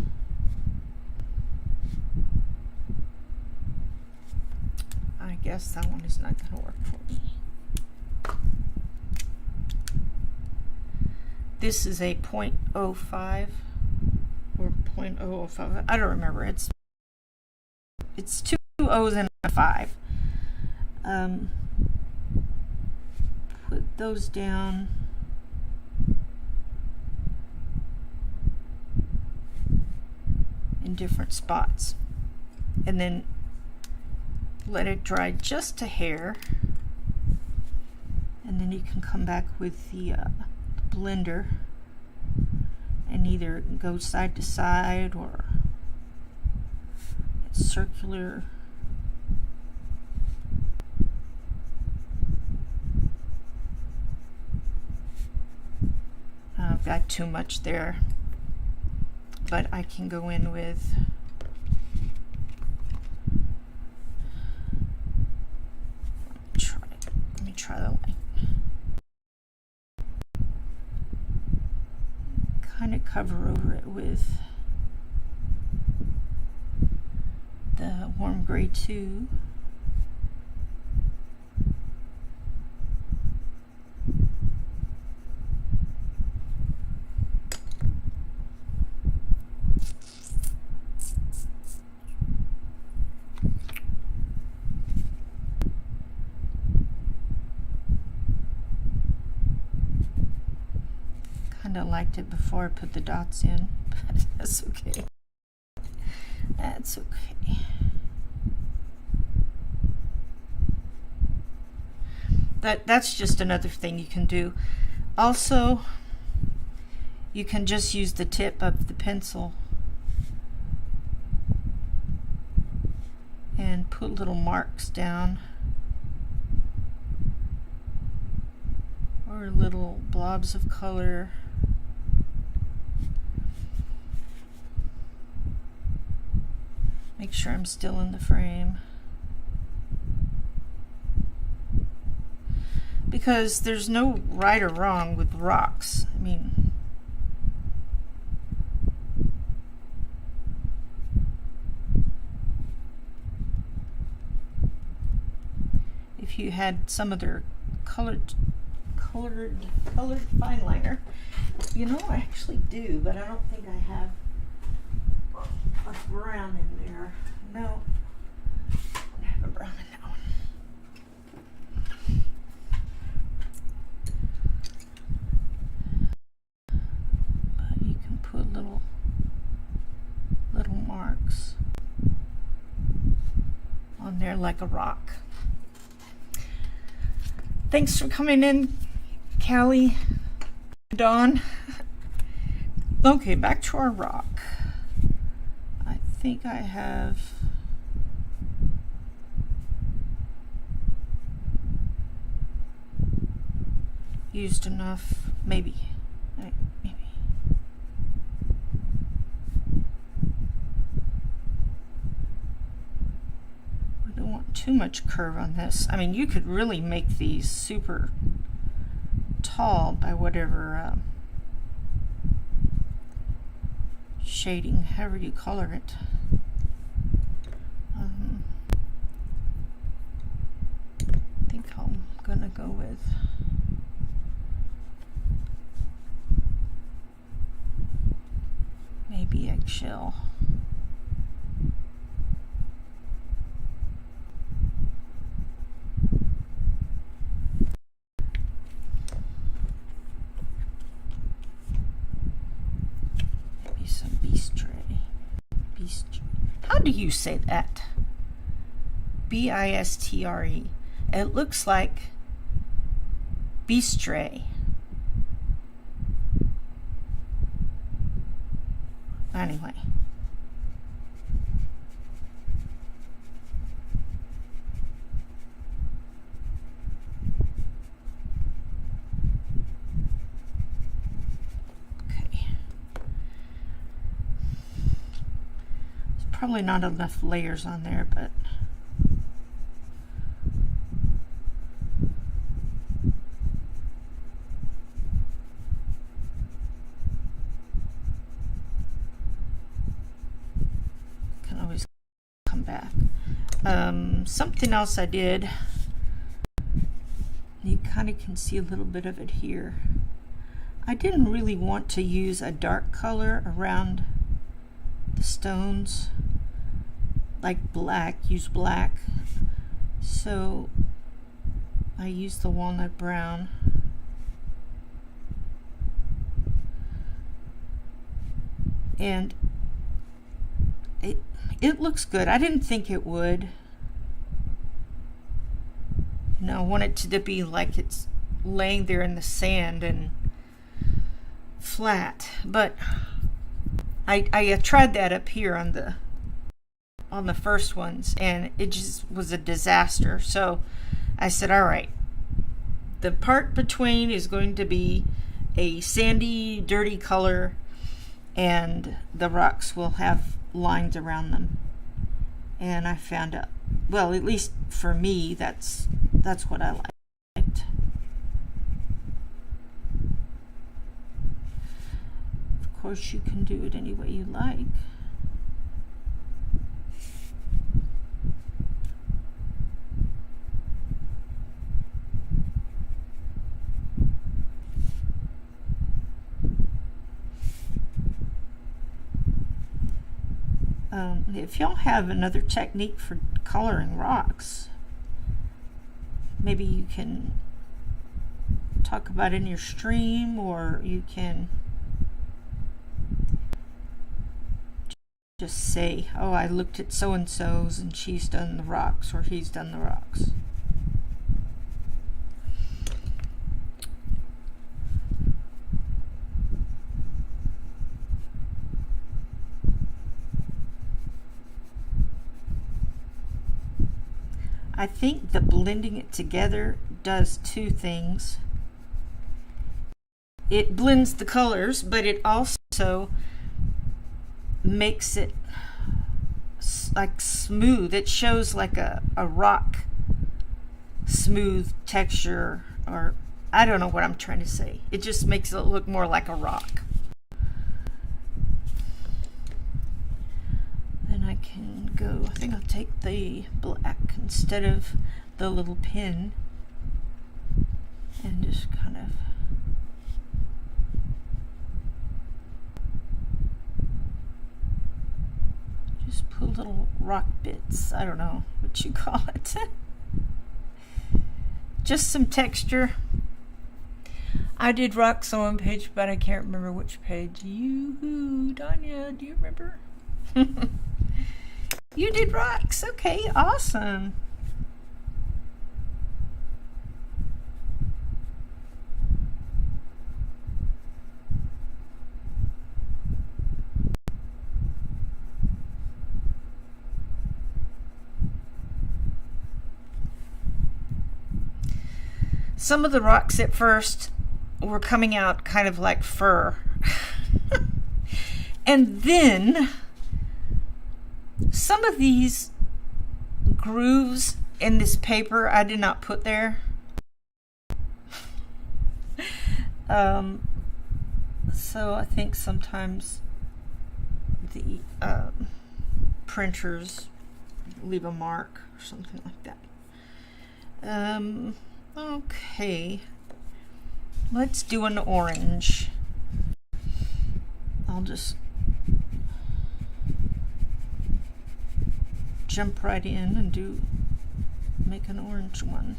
I guess that one is not going to work for me. This is a 0.05 or 0.005. I don't remember. It's 2 O's and a 5. Put those down. In different spots, and then let it dry just a hair, and then you can come back with the blender and either go side to side or it's circular. I've got too much there, but I can go in with let me try the light. Kind of cover over it with the warm gray too. I liked it before I put the dots in, but that's okay. That's okay. That's just another thing you can do. Also, you can just use the tip of the pencil and put little marks down or little blobs of color. Make sure I'm still in the frame. because there's no right or wrong with rocks. I mean, if you had some of their colored fine liner, you know, I actually do, but I don't think I have a brown in there. No, I have a brown in that one. But you can put little marks on there like a rock. Thanks for coming in, Callie, Dawn. Okay, back to our rock. I think I have used enough, maybe. We don't want too much curve on this. I mean, you could really make these super tall by whatever shading, however you color it. I think I'm gonna go with maybe eggshell. How do you say that? B-I-S-T-R-E. It looks like bistre. Anyway. Probably not enough layers on there, but can always come back. Something else I did, you kind of can see a little bit of it here. I didn't really want to use a dark color around the stones, like black, use black, so I used the walnut brown. And it looks good. I didn't think it would. You know, I want it to be like it's laying there in the sand and flat, but I tried that up here on the first ones, and it just was a disaster. So I said, all right, the part between is going to be a sandy, dirty color, and the rocks will have lines around them. And I found out, well, at least for me, that's what I liked. Of course, you can do it any way you like. If y'all have another technique for coloring rocks, maybe you can talk about it in your stream, or you can just say, oh, I looked at so-and-so's and she's done the rocks, or he's done the rocks. I think the blending it together does two things. It blends the colors, but it also makes it like smooth. It shows like a rock smooth texture or I don't know what I'm trying to say. It just makes it look more like a rock. Then I can go, I think I'll take the black instead of the little pin and just kind of just put little rock bits. I don't know what you call it. Just some texture. I did rocks on one page, but I can't remember which page. You, Danya, do you remember? You did rocks. Okay, awesome. Some of the rocks at first were coming out kind of like fur. And then some of these grooves in this paper I did not put there. So I think sometimes the printers leave a mark or something like that. Okay, let's do an orange. I'll just jump right in and make an orange one.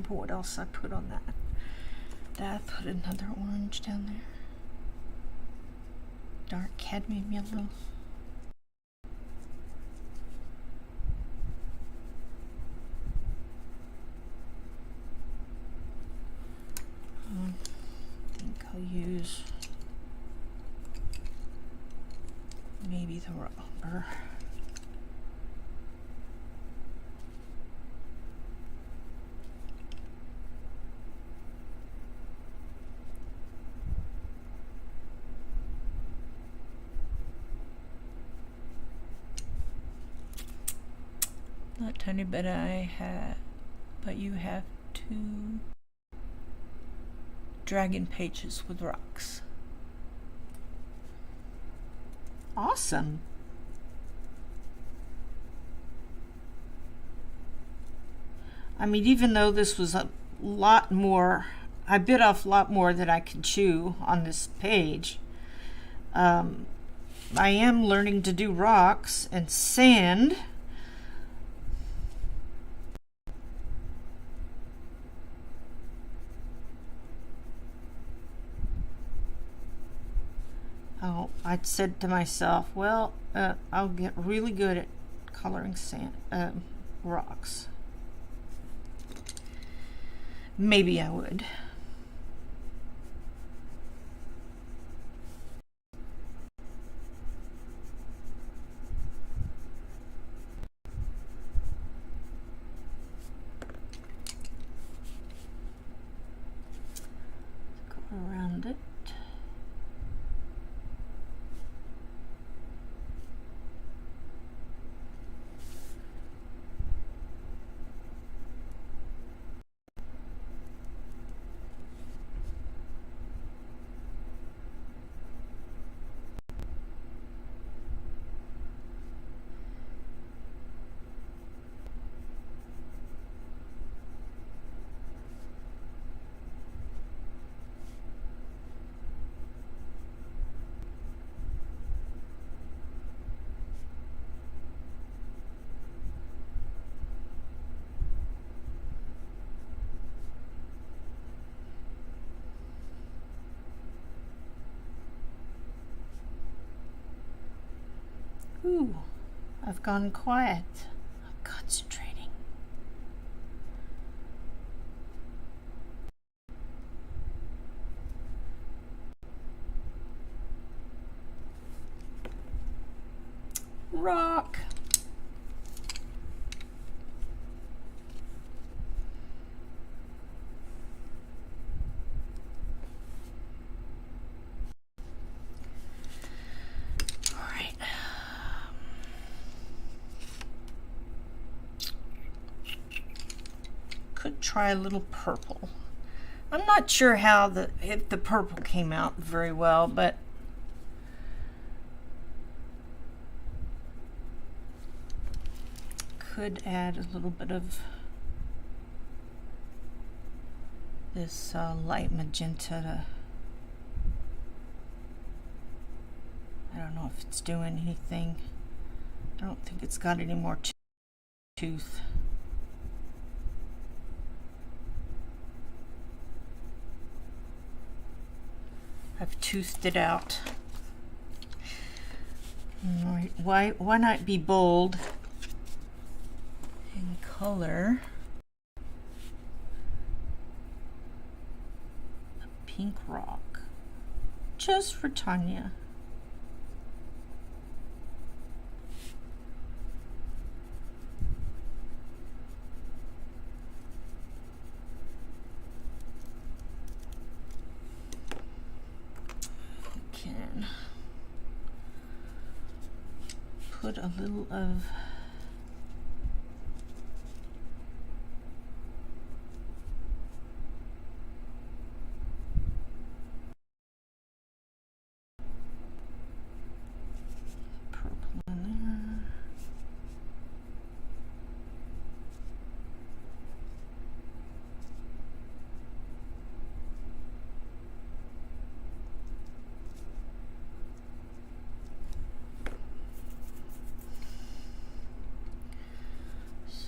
What else I put on that? Did I put another orange down there? Dark cadmium yellow. I think I'll use maybe the rubber. Not tiny, but you have 2 dragon pages with rocks. Awesome. I mean, even though this was a lot more, I bit off a lot more than I could chew on this page. I am learning to do rocks and sand. Oh, I said to myself, well, I'll get really good at coloring sand, rocks. Maybe I would. Go around it. Ooh, I've gone quiet. rock. All right. Could try a little purple. I'm not sure how if the purple came out very well, but could add a little bit of this light magenta. I don't know if it's doing anything. I don't think it's got any more tooth. I've toothed it out. All right, why not be bold in color? A pink rock, just for Tanya. Put a little of purple in there.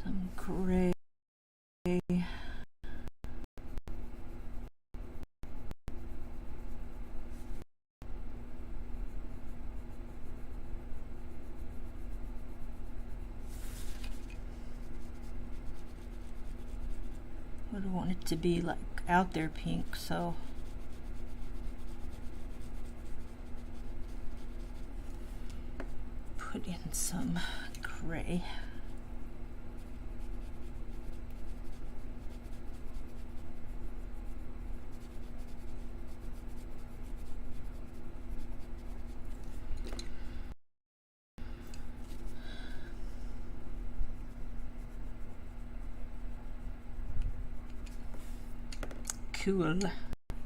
Some gray. I would want it to be like out there pink, so put in some gray.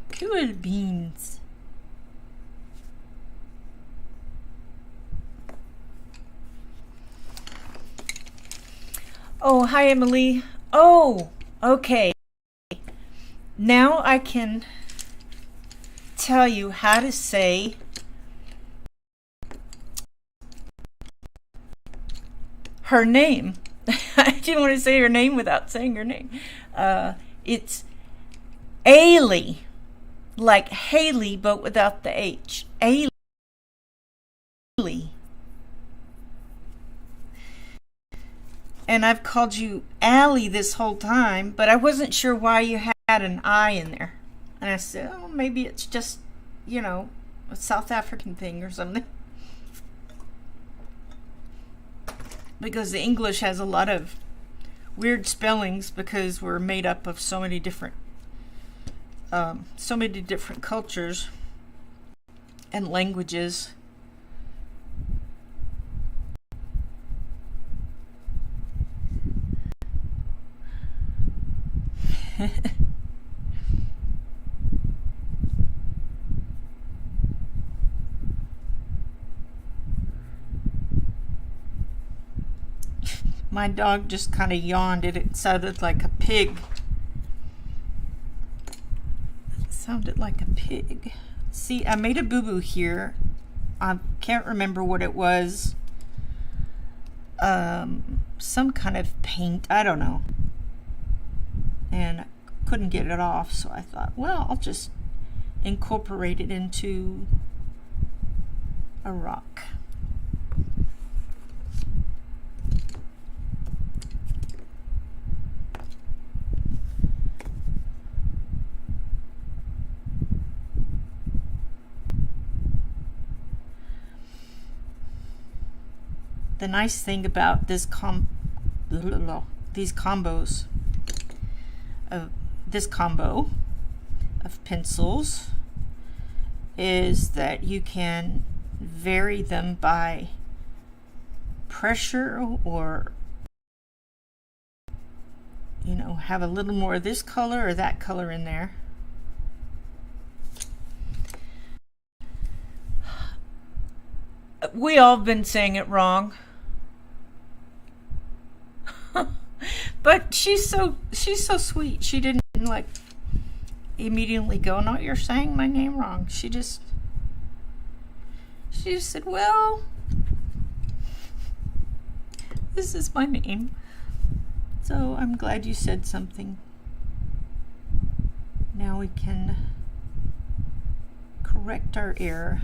Cool beans. Oh, hi Emily. Oh, okay. Now I can tell you how to say her name. I didn't want to say her name without saying her name. It's Ailey, like Haley, but without the H. Ailey. And I've called you Allie this whole time, but I wasn't sure why you had an I in there. And I said, oh, maybe it's just, you know, a South African thing or something. Because the English has a lot of weird spellings because we're made up of so many different cultures and languages. My dog just kind of yawned. It sounded like a pig. It sounded like a pig. See, I made a boo-boo here. I can't remember what it was. Some kind of paint. I don't know. And I couldn't get it off, so I thought, well, I'll just incorporate it into a rock. The nice thing about these combos of this combo of pencils is that you can vary them by pressure, or you know, have a little more of this color or that color in there. We all have been saying it wrong. But she's so sweet. She didn't like immediately go, "No, you're saying my name wrong." She just said, "Well, this is my name. So I'm glad you said something. Now we can correct our error."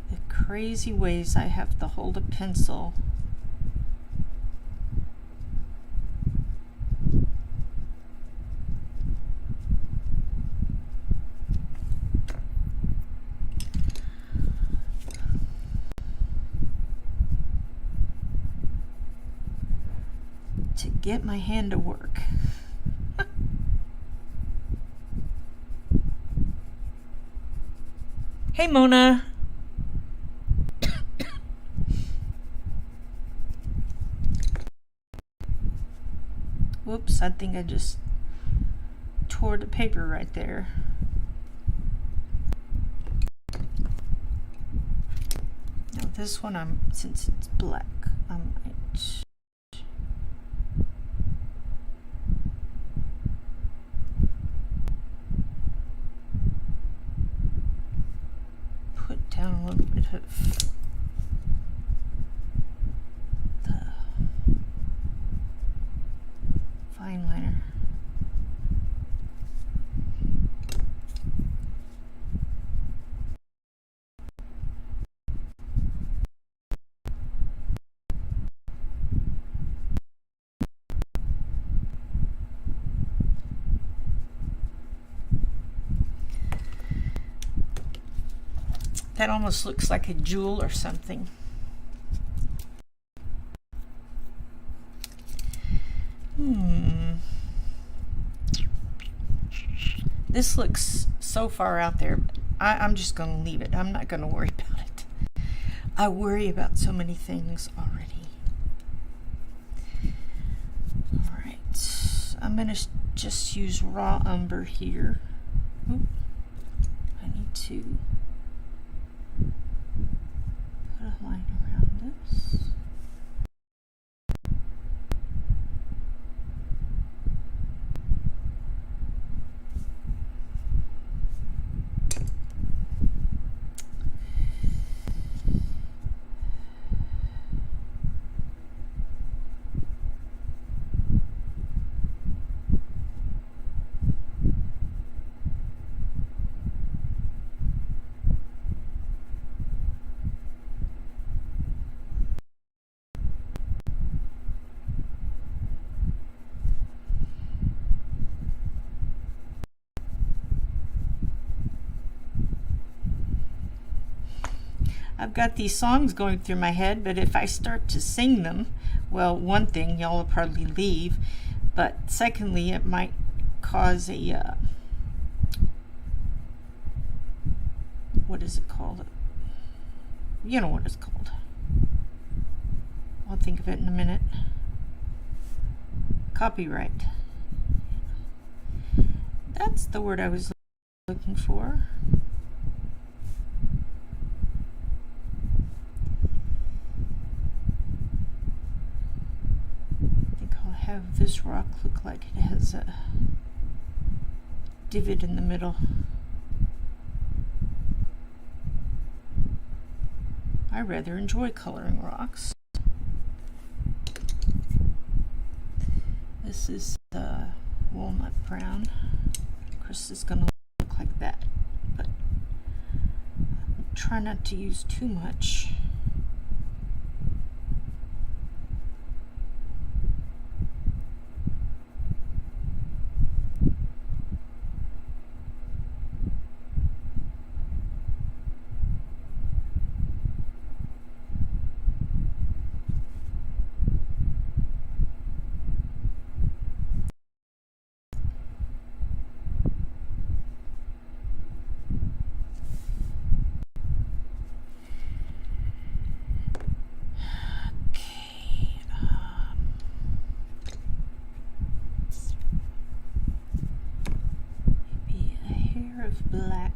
The crazy ways I have to hold a pencil. To get my hand to work. Hey, Mona. Whoops, I think I just tore the paper right there. Now this one, since it's black, I might put down a little bit of the fine liner. That almost looks like a jewel or something. This looks so far out there. I'm just going to leave it. I'm not going to worry about it. I worry about so many things already. All right. I'm going to just use raw umber here. I need to put a line around this. I've got these songs going through my head, but if I start to sing them, well, one thing, y'all will probably leave, but secondly, it might cause a, what is it called? You know what it's called. I'll think of it in a minute. Copyright. That's the word I was looking for. Have this rock look like it has a divot in the middle. I rather enjoy coloring rocks. This is walnut brown. Of course, it's going to look like that, but try not to use too much. black.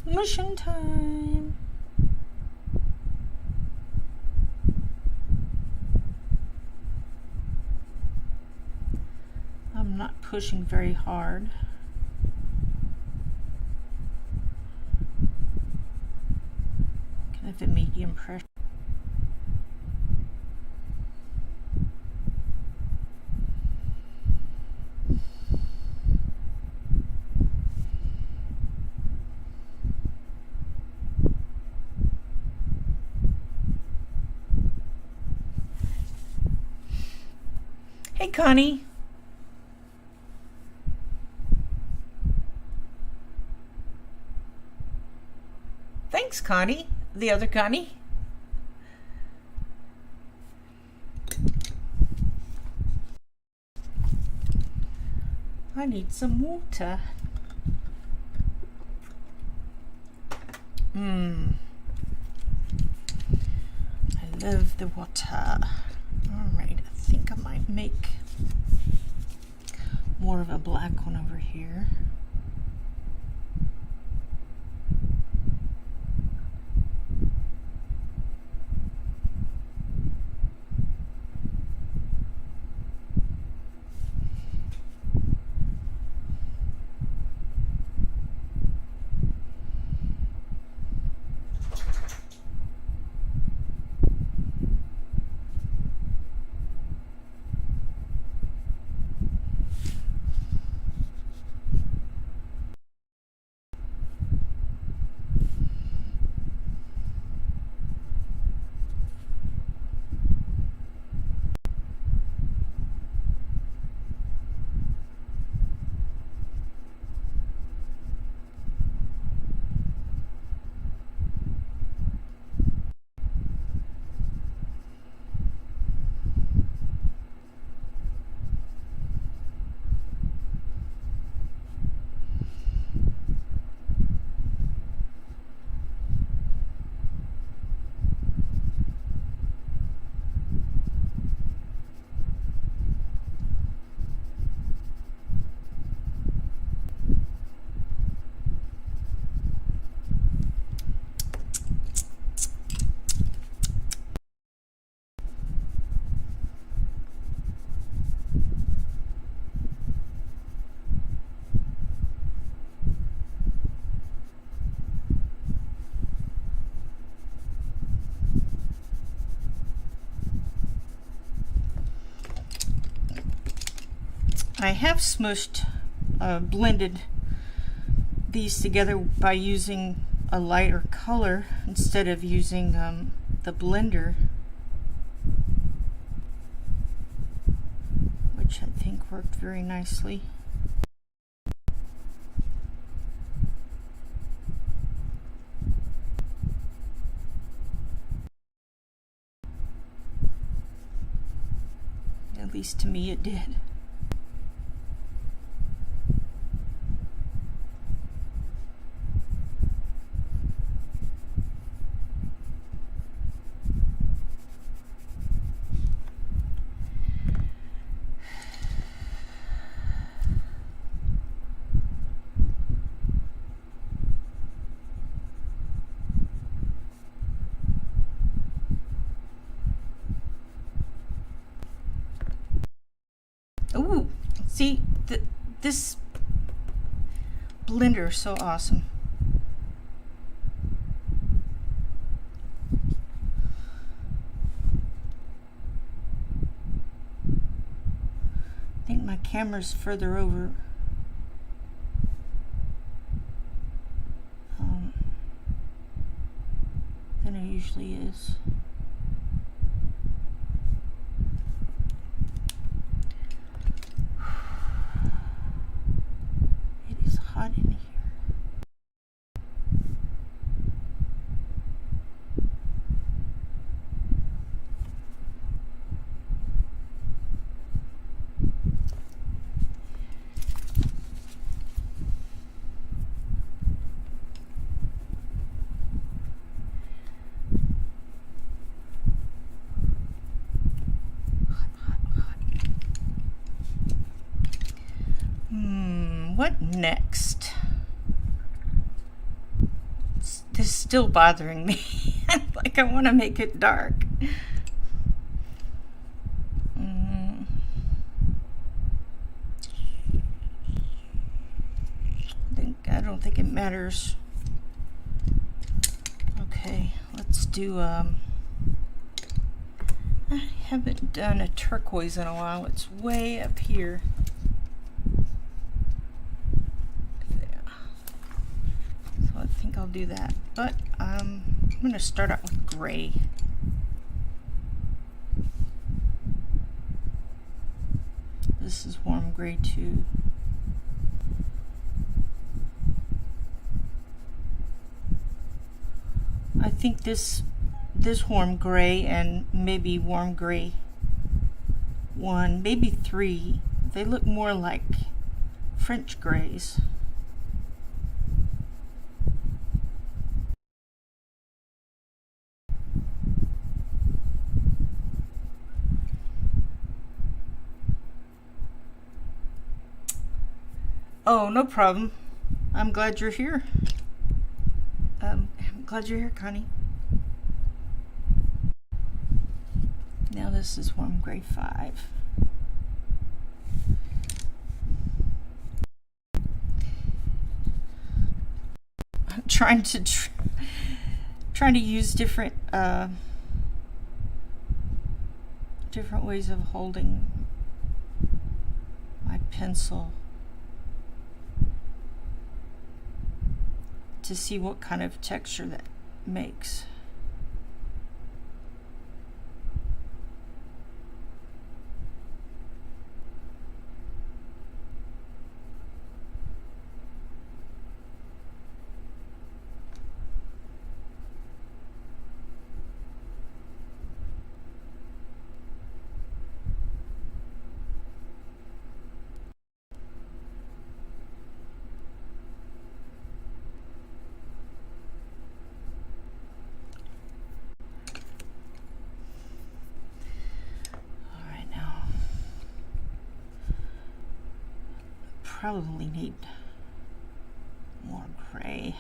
Smushing time. I'm not pushing very hard. Kind of a medium pressure. Hey, Connie. Thanks, Connie. The other Connie. I need some water. I love the water. Alright, I think I might make more of a black one over here. I have smushed, blended these together by using a lighter color instead of using the blender, which I think worked very nicely. At least to me it did. Ooh, see, this blender is so awesome. I think my camera's further over than it usually is. In here. what next? This is still bothering me. Like I want to make it dark. I don't think it matters. Okay, let's do I haven't done a turquoise in a while. It's way up here. Yeah. So I think I'll do that. But I'm going to start out with gray. This is warm gray too. I think this warm gray and maybe warm gray 1, maybe 3, they look more like French grays. Oh, no problem. I'm glad you're here. I'm glad you're here, Connie. Now this is warm gray 5. I'm trying to use different ways of holding my pencil to see what kind of texture that makes. Probably need more gray.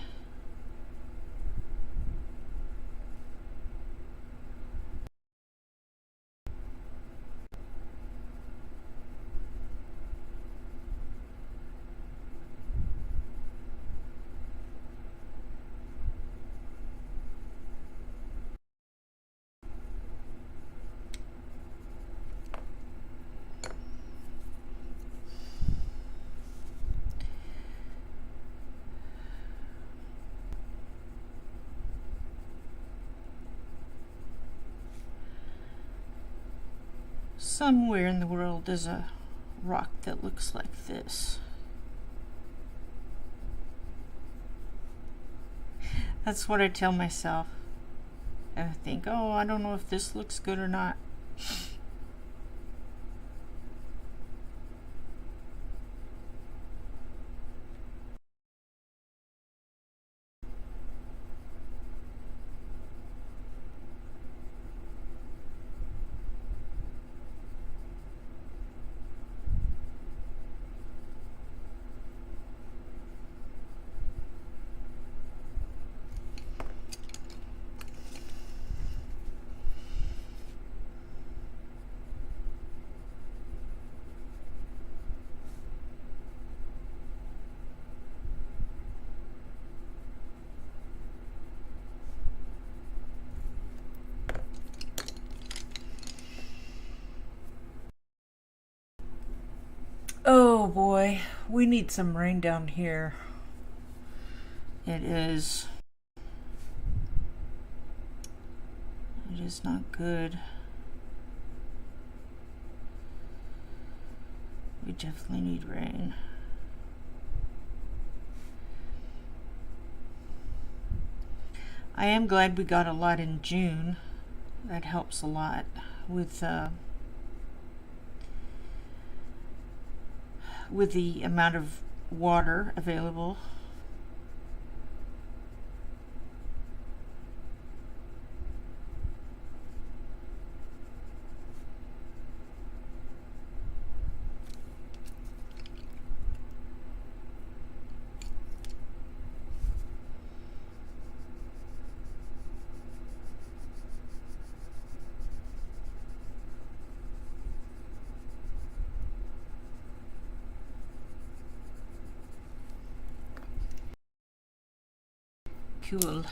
Somewhere in the world there's a rock that looks like this. That's what I tell myself. I think, oh, I don't know if this looks good or not. Oh boy, we need some rain down here. It is not good. We definitely need rain. I am glad we got a lot in June. That helps a lot with the amount of water available. cool.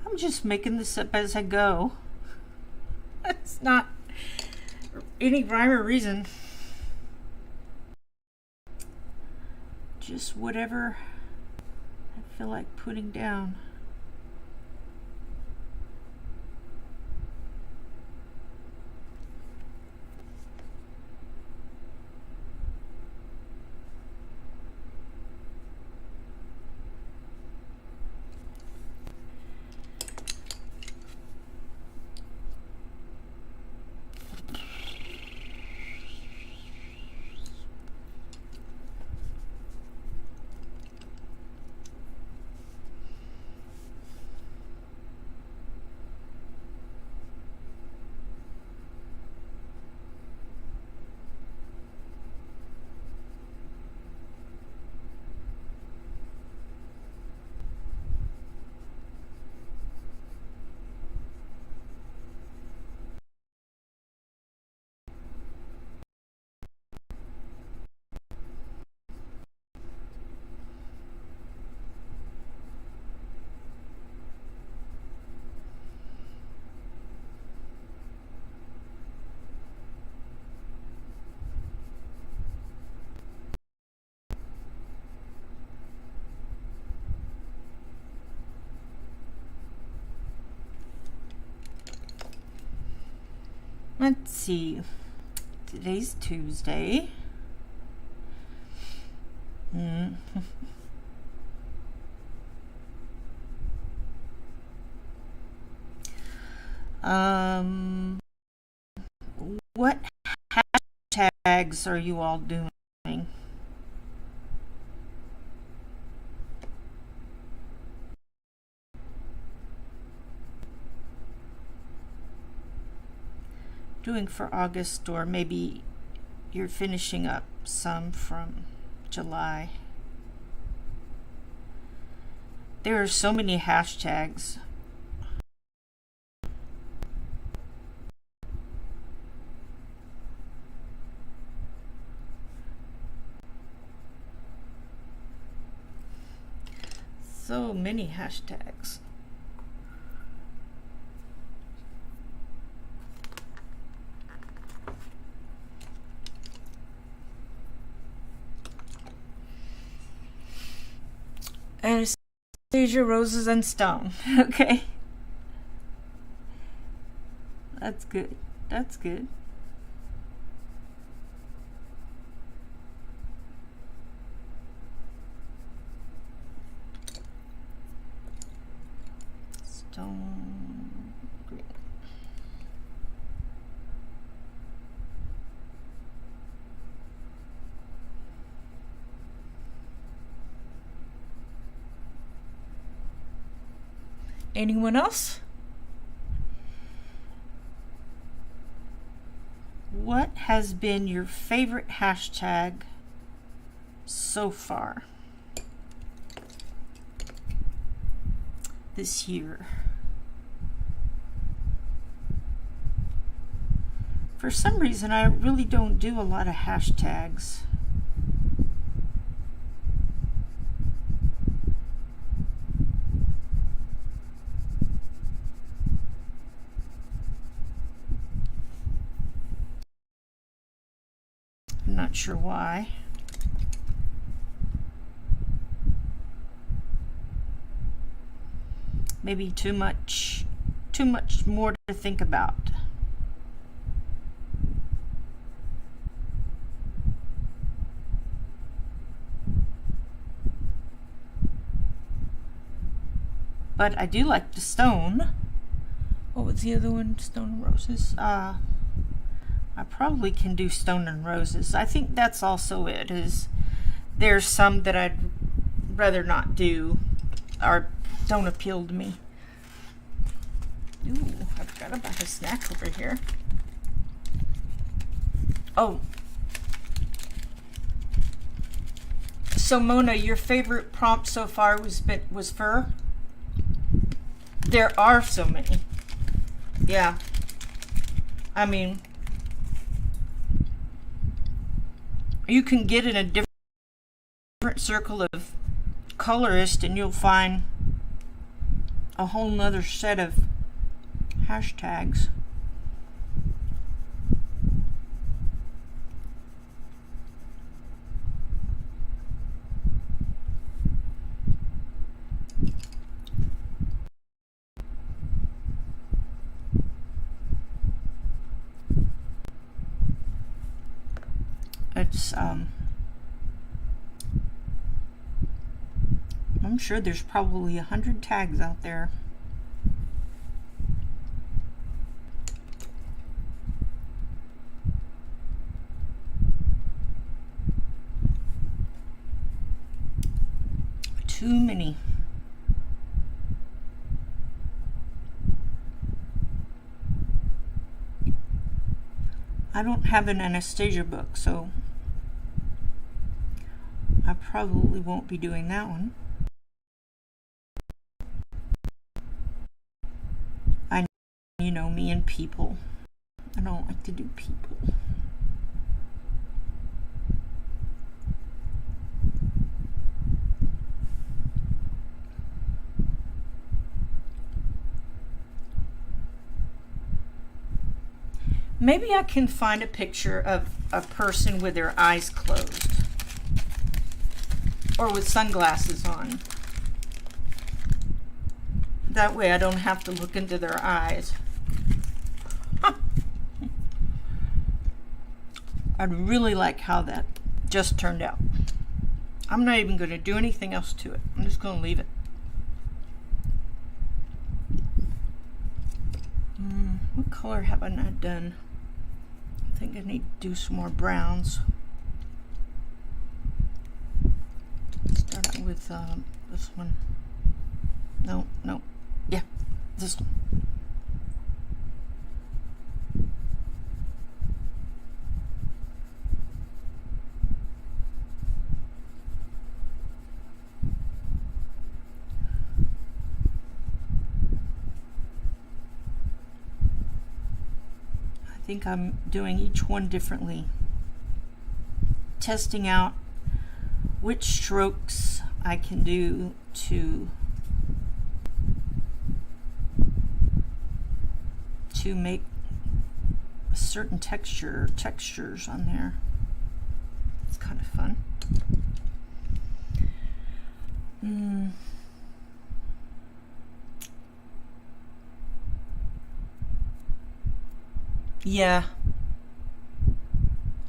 I'm just making this up as I go. It's not any rhyme or reason. Just whatever I feel like putting down. Let's see. Today's Tuesday. What hashtags are you all doing? Doing for August, or maybe you're finishing up some from July. There are so many hashtags. So many hashtags. Anastasia, Roses, and Stone. Okay. That's good. That's good. Stone green. Anyone else? What has been your favorite hashtag so far this year? For some reason, I really don't do a lot of hashtags. I'm not sure why. Maybe too much more to think about. But I do like the stone. What was the other one? Stone and Roses. I probably can do Stone and Roses. I think that's also it. Is there's some that I'd rather not do or don't appeal to me. Ooh, I forgot about a snack over here. Oh. So Mona, your favorite prompt so far was fur? There are so many. Yeah. I mean, you can get in a different circle of colorists and you'll find a whole nother set of hashtags. It's I'm sure there's probably 100 tags out there. Too many. I don't have an Anastasia book, so I probably won't be doing that one. You know me and people. I don't like to do people. Maybe I can find a picture of a person with their eyes closed or with sunglasses on. That way I don't have to look into their eyes. I'd really like how that just turned out. I'm not even going to do anything else to it. I'm just going to leave it. What color have I not done? I think I need to do some more browns. Start out with this one. No. Yeah, this one. I think I'm doing each one differently, testing out which strokes I can do to make a certain textures on there. It's kind of fun. Yeah,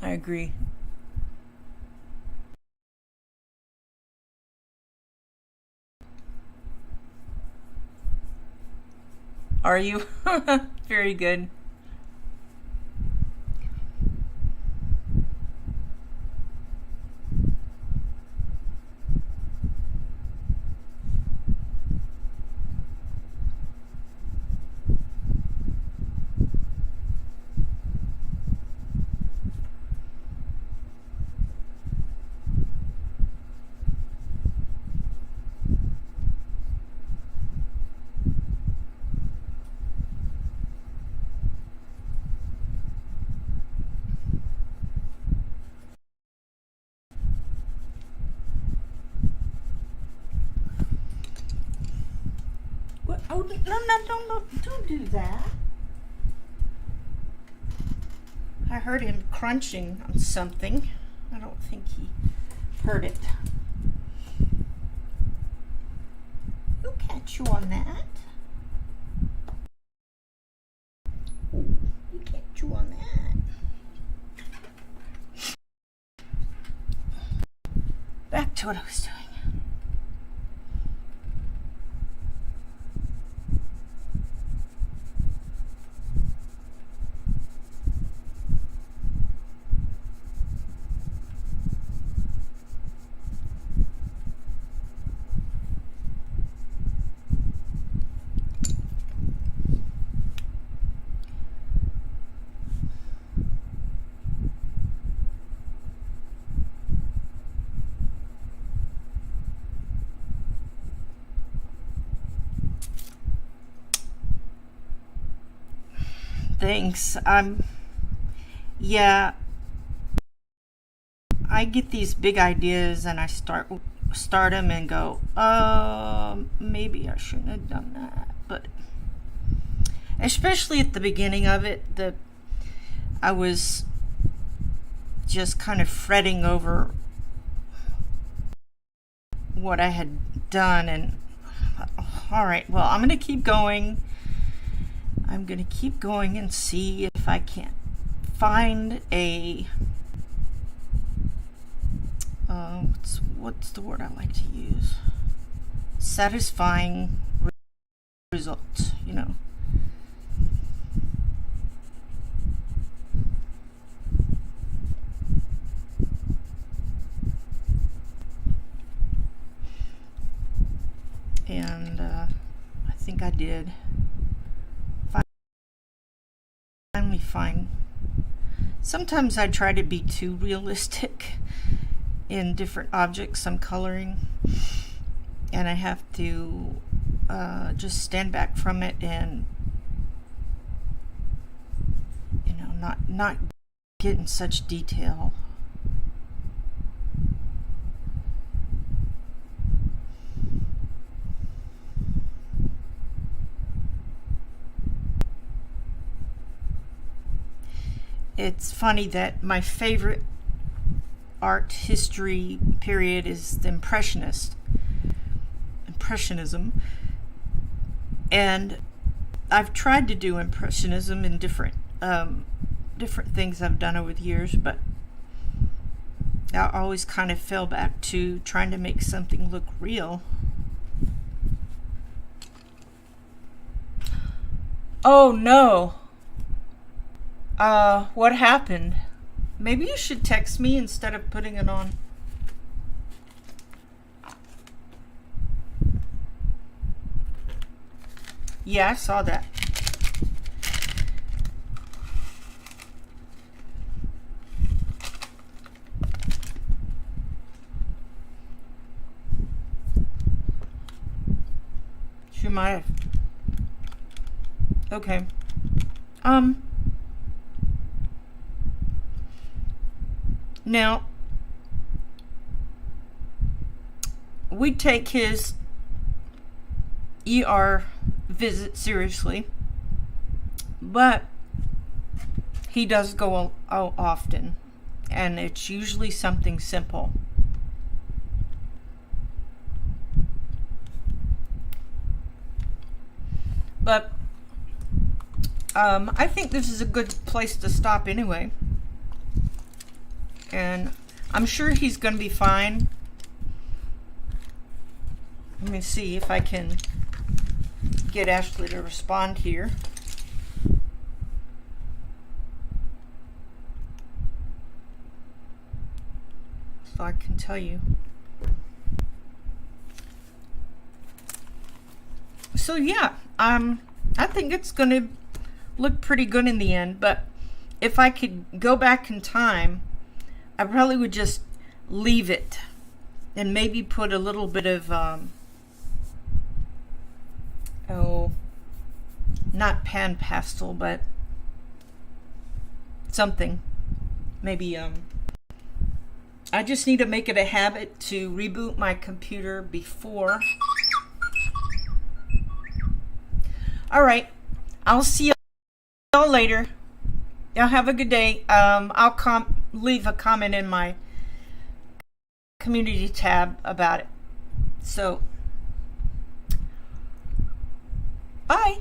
I agree. Are you? Very good. Oh, no, don't do that. I heard him crunching on something. I don't think he heard it. You can't chew on that. You can't chew on that. Back to what I was doing. Thanks. Yeah, I get these big ideas and I start them and go, maybe I shouldn't have done that. But especially at the beginning of it, I was just kind of fretting over what I had done, and all right, well, I'm gonna keep going. I'm gonna keep going and see if I can't find a what's the word I like to use? Satisfying result, you know. And I think I did finally find. Sometimes I try to be too realistic in different objects I'm coloring, and I have to just stand back from it and, you know, not get in such detail. It's funny that my favorite art history period is the Impressionism, and I've tried to do Impressionism in different things I've done over the years, but I always kind of fell back to trying to make something look real. Oh no. What happened? Maybe you should text me instead of putting it on. Yeah, I saw that. She might have. Okay. Now, we take his ER visit seriously, but he does go out often, and it's usually something simple. But I think this is a good place to stop anyway. And I'm sure he's going to be fine. Let me see if I can get Ashley to respond here. So I can tell you. So yeah, I think it's going to look pretty good in the end. But if I could go back in time, I probably would just leave it and maybe put a little bit of, not pan pastel, but something. Maybe, I just need to make it a habit to reboot my computer before. All right. I'll see y'all later. Y'all have a good day. I'll leave a comment in my community tab about it. So, bye.